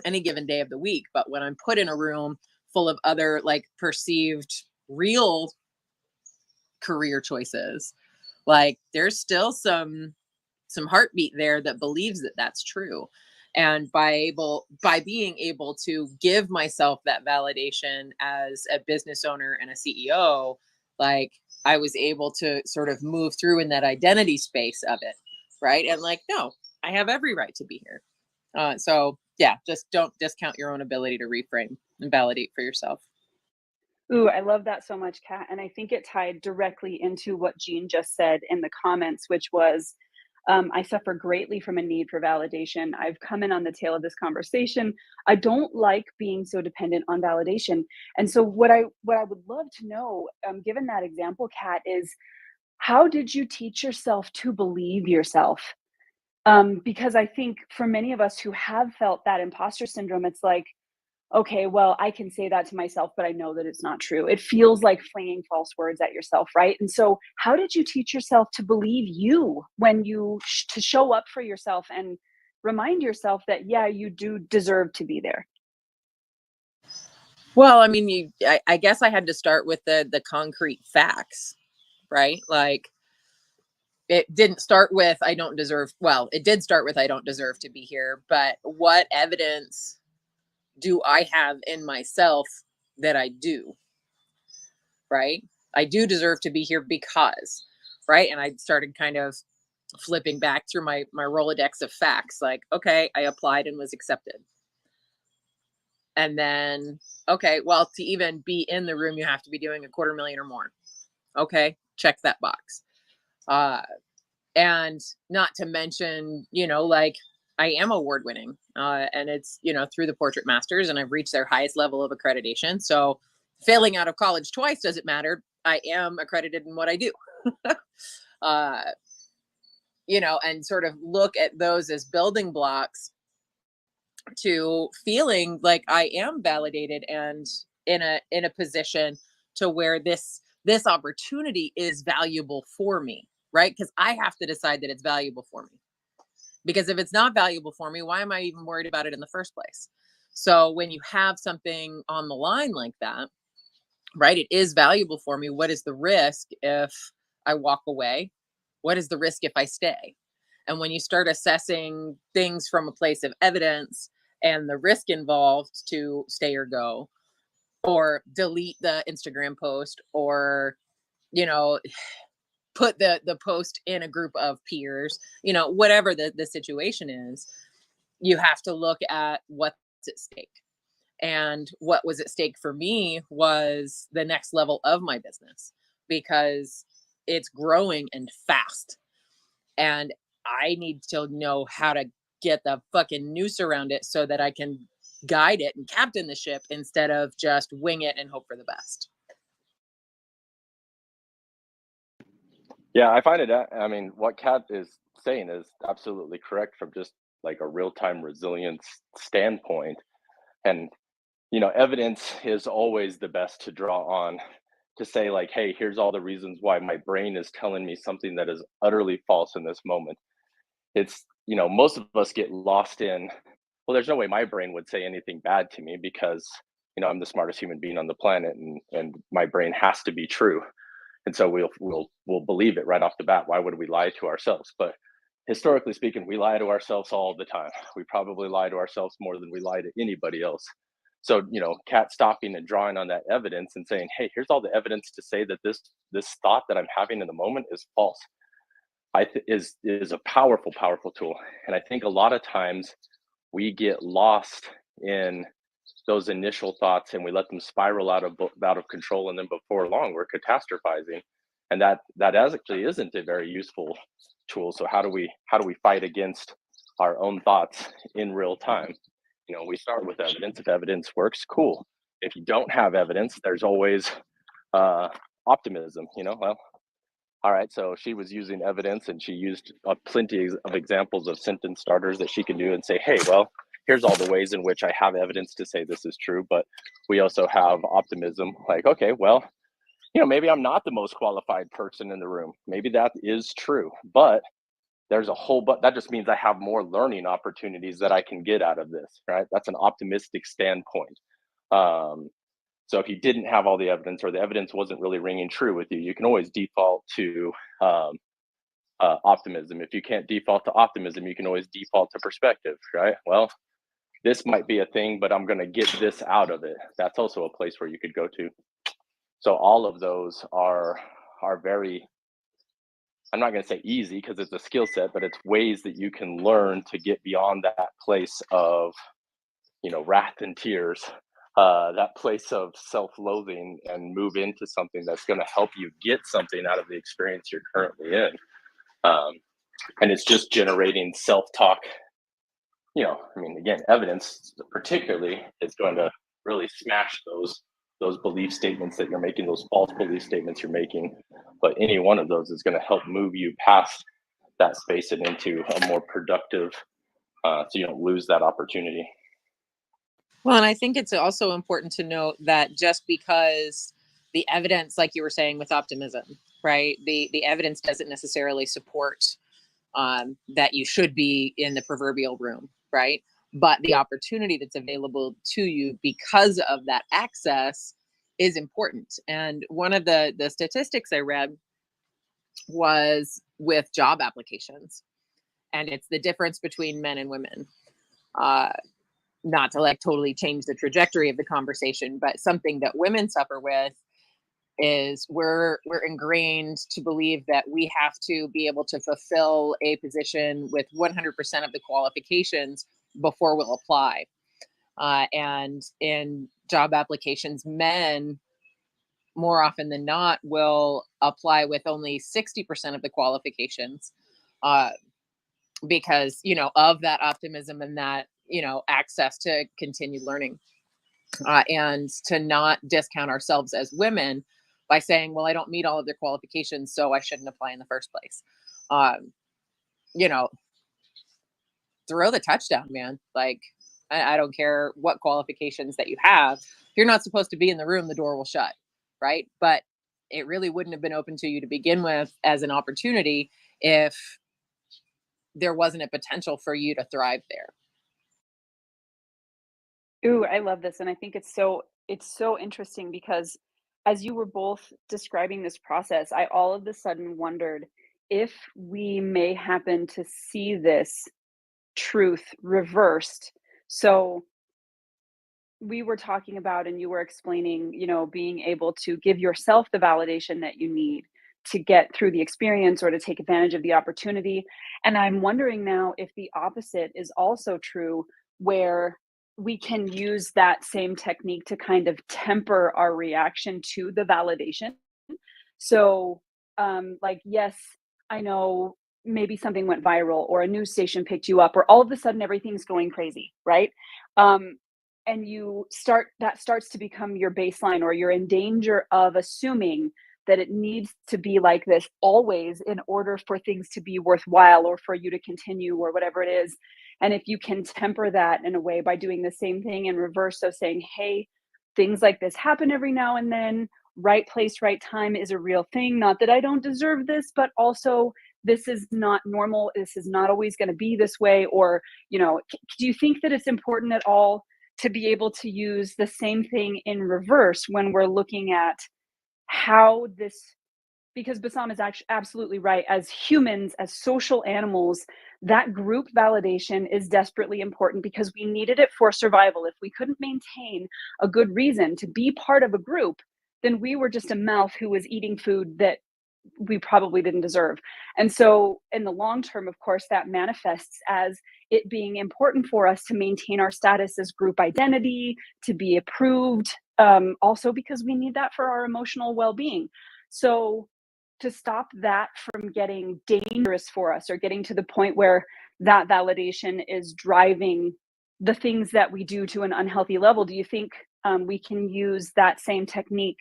Speaker 6: any given day of the week. But when I'm put in a room full of other like perceived real career choices, like there's still some heartbeat there that believes that that's true. And by being able to give myself that validation as a business owner and a CEO, like I was able to sort of move through in that identity space of it, right? And like, no, I have every right to be here. So yeah, just don't discount your own ability to reframe and validate for yourself.
Speaker 1: Ooh, I love that so much, Kat. And I think it tied directly into what Jean just said in the comments, which was, I suffer greatly from a need for validation. I've come in on the tail of this conversation. I don't like being so dependent on validation. And so what I would love to know, given that example, Kat, is how did you teach yourself to believe yourself? Because I think for many of us who have felt that imposter syndrome, it's like, okay, well, I can say that to myself, but I know that it's not true. It feels like flinging false words at yourself, right? And so, how did you teach yourself to believe you when to show up for yourself and remind yourself that, yeah, you do deserve to be there?
Speaker 6: Well, I mean, I guess I had to start with the concrete facts, right? Like, it didn't start with I don't deserve, well, it did start with I don't deserve to be here, but what evidence do I have in myself that I do, right? I do deserve to be here because, right? And I started kind of flipping back through my Rolodex of facts, like, okay, I applied and was accepted. And then, okay, well, to even be in the room, you have to be doing $250,000 or more. Okay, check that box. And not to mention, you know, like I am award winning, and it's, you know, through the Portrait Masters, and I've reached their highest level of accreditation. So failing out of college twice doesn't matter. I am accredited in what I do. uh, you know, and sort of look at those as building blocks to feeling like I am validated and in a position to where this opportunity is valuable for me, right? Because I have to decide that it's valuable for me. Because if it's not valuable for me, why am I even worried about it in the first place? So when you have something on the line like that, right, it is valuable for me. What is the risk if I walk away? What is the risk if I stay? And when you start assessing things from a place of evidence and the risk involved to stay or go, or delete the Instagram post, or, you know, put the post in a group of peers, you know, whatever the situation is, you have to look at what's at stake. And what was at stake for me was the next level of my business, because it's growing and fast. And I need to know how to get the fucking noose around it so that I can guide it and captain the ship instead of just wing it and hope for the best.
Speaker 4: Yeah, I find it, I mean, what Kat is saying is absolutely correct from just like a real-time resilience standpoint. And, you know, evidence is always the best to draw on to say like, hey, here's all the reasons why my brain is telling me something that is utterly false in this moment. It's, most of us get lost in, well, there's no way my brain would say anything bad to me because, I'm the smartest human being on the planet, and my brain has to be true. And so we'll believe it right off the bat. Why would we lie to ourselves? But historically speaking, we lie to ourselves all the time. We probably lie to ourselves more than we lie to anybody else. So, Kat stopping and drawing on that evidence and saying, hey, here's all the evidence to say that this thought that I'm having in the moment is false, is a powerful, powerful tool. And I think a lot of times we get lost in those initial thoughts and we let them spiral out of control, and then before long we're catastrophizing, and that actually isn't a very useful tool. So how do we fight against our own thoughts in real time? We start with evidence. If evidence works, cool. If you don't have evidence, there's always optimism. Well, all right, so she was using evidence, and she used plenty of examples of sentence starters that she can do and say, hey, well, here's all the ways in which I have evidence to say this is true. But we also have optimism, like, okay, well, maybe I'm not the most qualified person in the room. Maybe that is true, but there's but that just means I have more learning opportunities that I can get out of this, right? That's an optimistic standpoint. So if you didn't have all the evidence, or the evidence wasn't really ringing true with you, you can always default to optimism. If you can't default to optimism, you can always default to perspective, right? Well, this might be a thing, but I'm going to get this out of it. That's also a place where you could go to. So all of those are very, I'm not going to say easy because it's a skill set, but it's ways that you can learn to get beyond that place of, wrath and tears, that place of self-loathing, and move into something that's going to help you get something out of the experience you're currently in. And it's just generating self-talk. Again, evidence particularly is going to really smash those belief statements that you're making, those false belief statements you're making. But any one of those is going to help move you past that space and into a more productive, so you don't lose that opportunity.
Speaker 6: Well, and I think it's also important to note that just because the evidence, like you were saying with optimism, right? The evidence doesn't necessarily support that you should be in the proverbial room, right? But the opportunity that's available to you because of that access is important. And one of the statistics I read was with job applications, and it's the difference between men and women. Not to like totally change the trajectory of the conversation, but something that women suffer with is we're ingrained to believe that we have to be able to fulfill a position with 100% of the qualifications before we'll apply. And in job applications, men more often than not will apply with only 60% of the qualifications, because, of that optimism and that, access to continued learning, and to not discount ourselves as women by saying, well, I don't meet all of their qualifications, so I shouldn't apply in the first place. Throw the touchdown, man. Like, I don't care what qualifications that you have. If you're not supposed to be in the room, the door will shut, right? But it really wouldn't have been open to you to begin with as an opportunity if there wasn't a potential for you to thrive there.
Speaker 1: Ooh, I love this, and I think it's so interesting because as you were both describing this process, I all of a sudden wondered if we may happen to see this truth reversed. So we were talking about, and you were explaining, being able to give yourself the validation that you need to get through the experience or to take advantage of the opportunity. And I'm wondering now if the opposite is also true, where we can use that same technique to kind of temper our reaction to the validation. So, like, yes, I know maybe something went viral or a news station picked you up, or all of a sudden everything's going crazy, right? And that starts to become your baseline, or you're in danger of assuming that it needs to be like this always in order for things to be worthwhile or for you to continue or whatever it is. And if you can temper that in a way by doing the same thing in reverse, so saying, hey, things like this happen every now and then, right place, right time is a real thing. Not that I don't deserve this, but also this is not normal. This is not always going to be this way. Or, do you think that it's important at all to be able to use the same thing in reverse when we're looking at how this, because Bassam is actually absolutely right. As humans, as social animals, that group validation is desperately important because we needed it for survival. If we couldn't maintain a good reason to be part of a group, then we were just a mouth who was eating food that we probably didn't deserve. And so in the long term, of course, that manifests as it being important for us to maintain our status as group identity, to be approved, also because we need that for our emotional well-being. So to stop that from getting dangerous for us or getting to the point where that validation is driving the things that we do to an unhealthy level, do you think we can use that same technique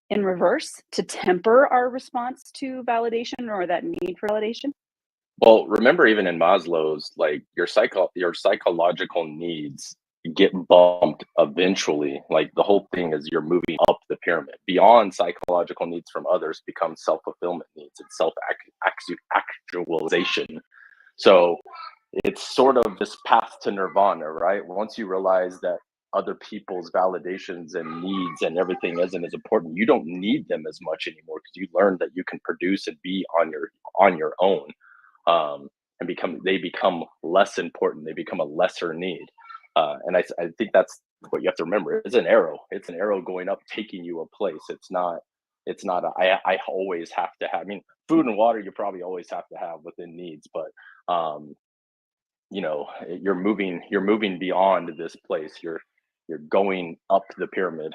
Speaker 1: in reverse to temper our response to validation or that need for validation?
Speaker 4: Well, remember, even in Maslow's, like your psychological needs get bumped eventually. Like the whole thing is you're moving up the pyramid. Beyond psychological needs from others becomes self-fulfillment needs and self-actualization. So it's sort of this path to nirvana, right? Once you realize that other people's validations and needs and everything isn't as important, you don't need them as much anymore because you learn that you can produce and be on your own. And they become less important. They become a lesser need. And I think that's what you have to remember. It's an arrow. It's an arrow going up, taking you a place. It's not. I always have to have. I mean, food and water you probably always have to have within needs, but you're moving beyond this place. You're going up the pyramid.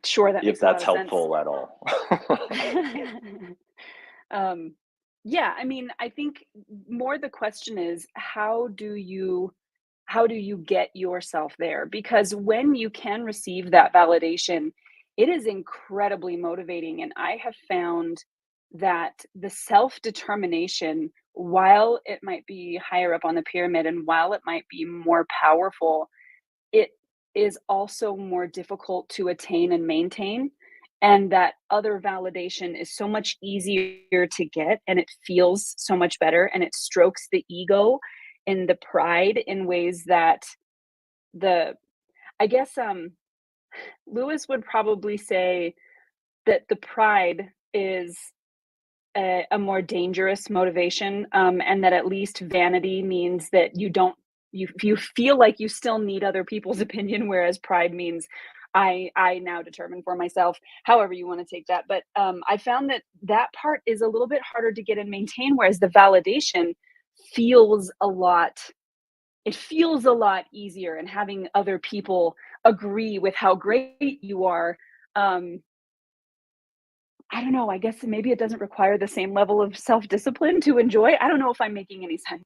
Speaker 1: Sure, that
Speaker 4: If
Speaker 1: makes a lot
Speaker 4: that's
Speaker 1: of sense.
Speaker 4: helpful at all.
Speaker 1: Yeah, I mean, I think more the question is how do you get yourself there? Because when you can receive that validation, it is incredibly motivating. And I have found that the self-determination, while it might be higher up on the pyramid and while it might be more powerful, it is also more difficult to attain and maintain. And that other validation is so much easier to get and it feels so much better and it strokes the ego and the pride in ways that the I guess Lewis would probably say that the pride is a more dangerous motivation, and that at least vanity means that you feel like you still need other people's opinion, whereas pride means I now determine for myself, however you want to take that. But I found that that part is a little bit harder to get and maintain, whereas the validation feels a lot it feels a lot easier, and having other people agree with how great you are. um, I don't know, I guess maybe it doesn't require the same level of self-discipline to enjoy. I don't know if I'm making any sense.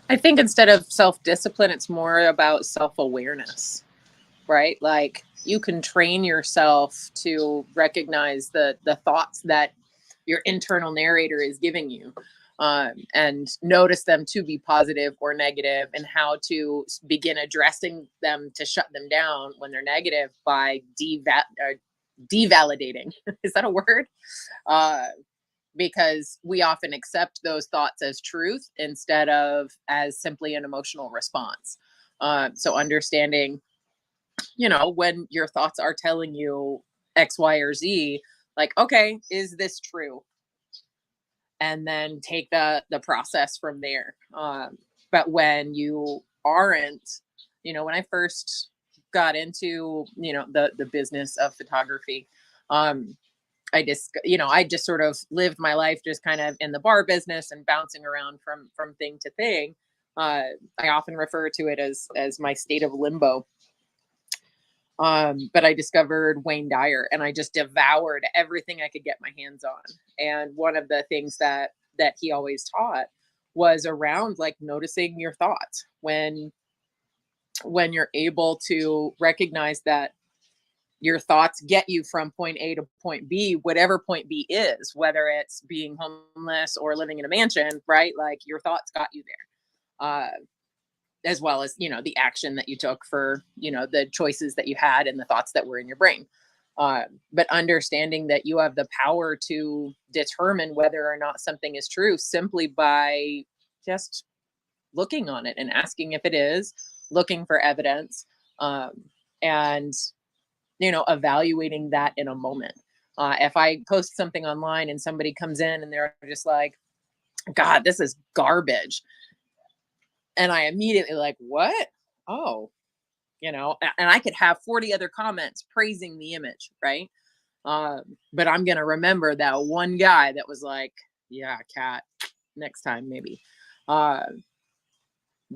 Speaker 6: I think instead of self-discipline, it's more about self-awareness, right? Like you can train yourself to recognize the thoughts that your internal narrator is giving you, and notice them to be positive or negative, and how to begin addressing them to shut them down when they're negative by devalidating. Is that a word? Because we often accept those thoughts as truth instead of as simply an emotional response. So understanding, when your thoughts are telling you X, Y, or Z, like, okay, is this true? And then take the process from there. But when you aren't, when I first got into, the business of photography, I just sort of lived my life just kind of in the bar business and bouncing around from thing to thing. I often refer to it as my state of limbo. But I discovered Wayne Dyer and I just devoured everything I could get my hands on. And one of the things that he always taught was around like noticing your thoughts when you're able to recognize that your thoughts get you from point A to point B, whatever point B is, whether it's being homeless or living in a mansion, right? Like your thoughts got you there. As well as, the action that you took for, the choices that you had and the thoughts that were in your brain. But understanding that you have the power to determine whether or not something is true simply by just looking on it and asking if it is, looking for evidence, and evaluating that in a moment. If I post something online and somebody comes in and they're just like, God, this is garbage, and I immediately like, what? Oh, and I could have 40 other comments praising the image, right? But I'm gonna remember that one guy that was like, yeah, cat, next time maybe.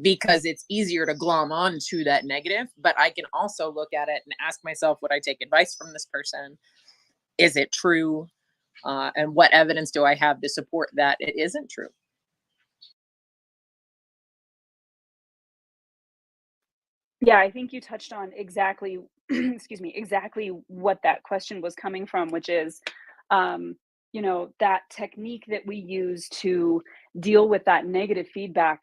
Speaker 6: Because it's easier to glom on to that negative, but I can also look at it and ask myself, would I take advice from this person? Is it true? And what evidence do I have to support that it isn't true?
Speaker 1: Yeah, I think you touched on exactly, excuse me, exactly what that question was coming from, which is, that technique that we use to deal with that negative feedback.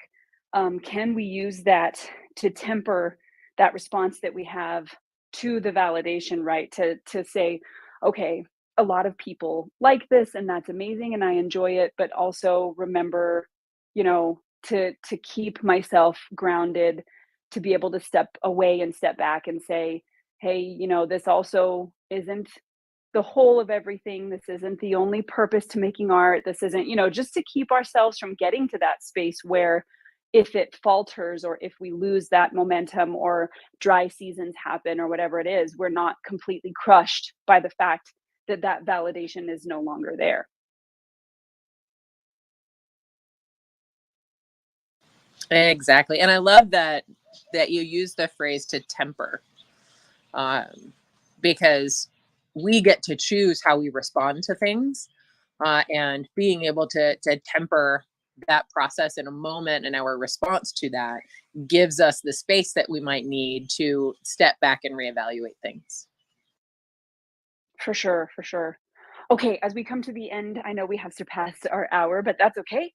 Speaker 1: Can we use that to temper that response that we have to the validation, right? To say, okay, a lot of people like this, and that's amazing, and I enjoy it, but also remember, to keep myself grounded, to be able to step away and step back and say, hey, this also isn't the whole of everything. This isn't the only purpose to making art. This isn't, just to keep ourselves from getting to that space where if it falters or if we lose that momentum or dry seasons happen or whatever it is, we're not completely crushed by the fact that that validation is no longer there.
Speaker 6: Exactly. And I love that you use the phrase to temper, because we get to choose how we respond to things, and being able to temper that process in a moment and our response to that gives us the space that we might need to step back and reevaluate things.
Speaker 1: For sure, for sure. Okay, as we come to the end, I know we have surpassed our hour, but that's okay,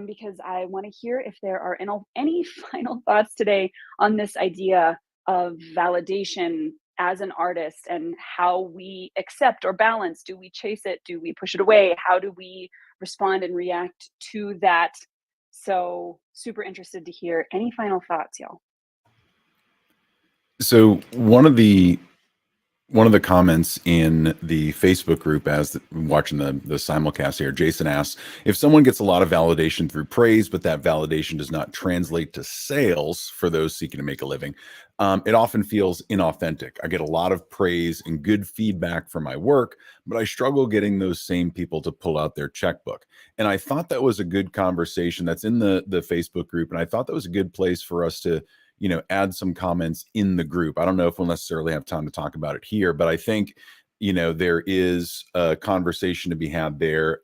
Speaker 1: because I want to hear if there are any final thoughts today on this idea of validation as an artist and how we accept or balance. Do we chase it? Do we push it away? How do we respond and react to that? So, super interested to hear any final thoughts, y'all.
Speaker 2: So one of the comments in the Facebook group, watching the simulcast here, Jason asks, if someone gets a lot of validation through praise, but that validation does not translate to sales for those seeking to make a living, it often feels inauthentic. I get a lot of praise and good feedback for my work, but I struggle getting those same people to pull out their checkbook. And I thought that was a good conversation that's in the Facebook group. And I thought that was a good place for us to add some comments in the group. I don't know if we'll necessarily have time to talk about it here, but I think, there is a conversation to be had there,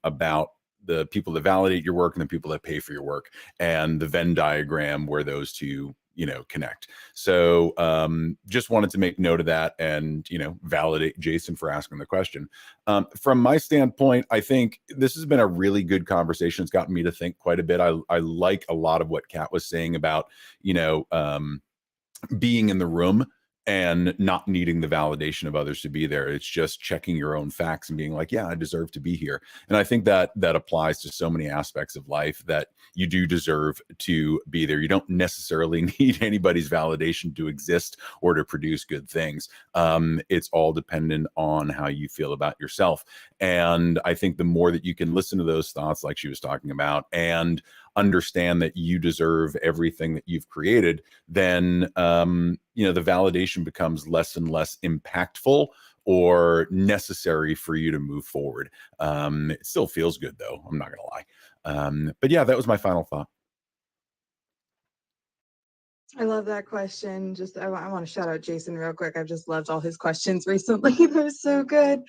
Speaker 2: about the people that validate your work and the people that pay for your work, and the Venn diagram where those two, connect. So just wanted to make note of that and, validate Jason for asking the question. From my standpoint, I think this has been a really good conversation. It's gotten me to think quite a bit. I like a lot of what Kat was saying about, being in the room and not needing the validation of others to be there. It's just checking your own facts and being like, yeah, I deserve to be here. And I think that applies to so many aspects of life, that you do deserve to be there. You don't necessarily need anybody's validation to exist or to produce good things. It's all dependent on how you feel about yourself. And I think the more that you can listen to those thoughts, like she was talking about, and understand that you deserve everything that you've created, then the validation becomes less and less impactful or necessary for you to move forward. It still feels good though, I'm not gonna lie. But yeah, that was my final thought.
Speaker 3: I love that question. Just I want to shout out Jason real quick. I've just loved all his questions recently. They're so good.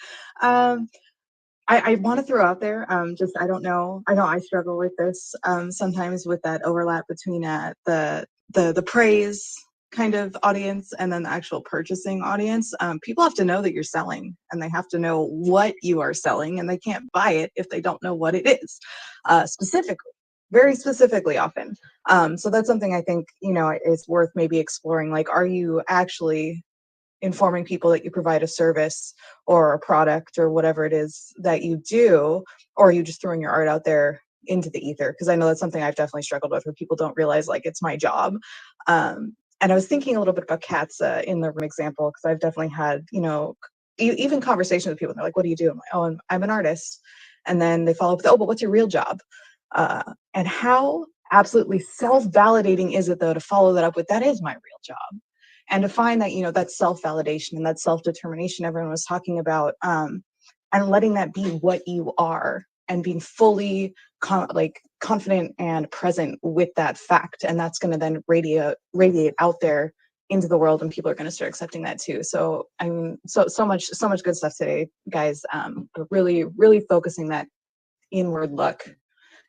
Speaker 3: I want to throw out there, just I don't know. I know I struggle with this sometimes, with that overlap between the praise kind of audience and then the actual purchasing audience, people have to know that you're selling, and they have to know what you are selling, and they can't buy it if they don't know what it is, specifically, very specifically often. So that's something I think, is worth maybe exploring. Like, are you actually informing people that you provide a service or a product or whatever it is that you do, or are you just throwing your art out there into the ether? Because I know that's something I've definitely struggled with, where people don't realize like it's my job. And I was thinking a little bit about cats in the room example, because I've definitely had, even conversations with people, and they're like, what do you do? I'm like, oh, I'm an artist. And then they follow up with, oh, but what's your real job? And how absolutely self-validating is it, though, to follow that up with, that is my real job. And to find that, that self-validation and that self-determination everyone was talking about, and letting that be what you are, and being fully confident and present with that fact. And that's going to then radiate out there into the world, and people are going to start accepting that too. So I mean, so much good stuff today, guys. But really focusing that inward look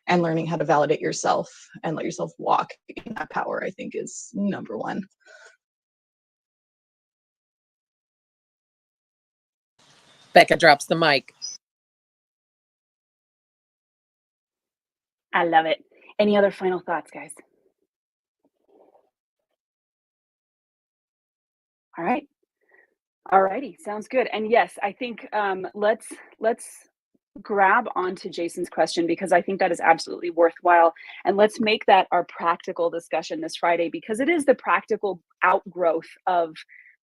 Speaker 3: and learning how to validate yourself and let yourself walk in that power, I think, is number one.
Speaker 6: Becca drops the mic.
Speaker 1: I love it. Any other final thoughts, guys? All right. All righty. Sounds good. And yes, I think let's grab onto Jason's question, because I think that is absolutely worthwhile. And let's make that our practical discussion this Friday, because it is the practical outgrowth of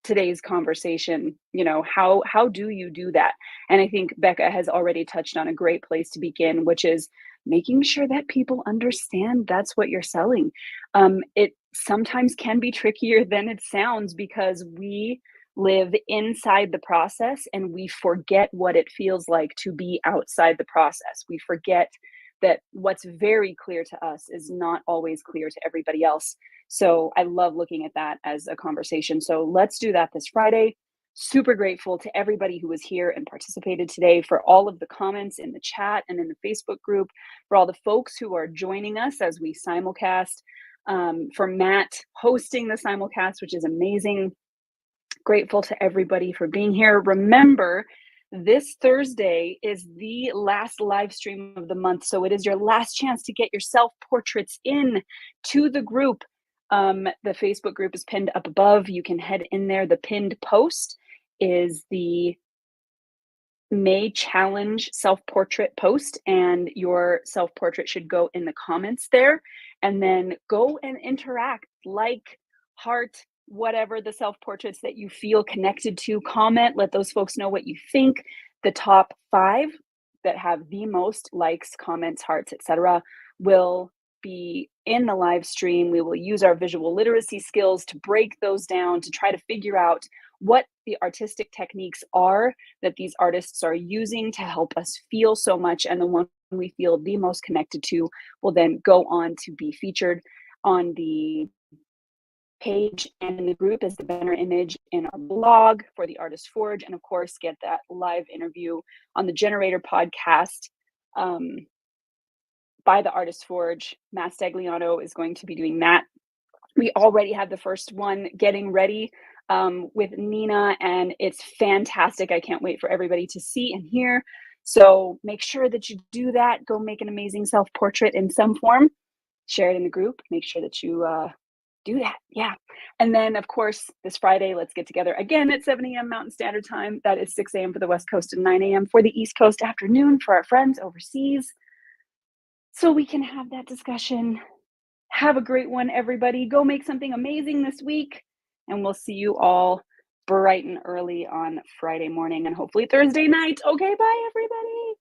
Speaker 1: today's conversation. How do you do that? And I think Becca has already touched on a great place to begin, which is making sure that people understand that's what you're selling. It sometimes can be trickier than it sounds, because we live inside the process and we forget what it feels like to be outside the process. We forget that what's very clear to us is not always clear to everybody else. So I love looking at that as a conversation. So let's do that this Friday. Super grateful to everybody who was here and participated today, for all of the comments in the chat and in the Facebook group, for all the folks who are joining us as we simulcast, for Matt hosting the simulcast, which is amazing. Grateful to everybody for being here. Remember, this Thursday is the last live stream of the month, so it is your last chance to get your self-portraits in to the group. The Facebook group is pinned up above. You can head in there. The pinned post is the May challenge self-portrait post, and your self-portrait should go in the comments there. And then go and interact, like, heart, whatever the self-portraits that you feel connected to. Comment, let those folks know what you think. The top 5 that have the most likes, comments, hearts, etc., will be in the live stream. We will use our visual literacy skills to break those down, to try to figure out what the artistic techniques are that these artists are using to help us feel so much. And the one we feel the most connected to will then go on to be featured on the page and in the group as the banner image in our blog for the Artist Forge. And of course, get that live interview on the Generator podcast by the Artist Forge. Matt Stagliano is going to be doing that. We already have the first one getting ready with Nina, and it's fantastic. I can't wait for everybody to see and hear. So make sure that you do that. Go make an amazing self-portrait in some form. Share it in the group. Make sure that you do that. Yeah. And then, of course, this Friday, let's get together again at 7 a.m. Mountain Standard Time. That is 6 a.m. for the West Coast and 9 a.m. for the East Coast afternoon for our friends overseas. So we can have that discussion. Have a great one, everybody. Go make something amazing this week. And we'll see you all bright and early on Friday morning and hopefully Thursday night. Okay, bye, everybody.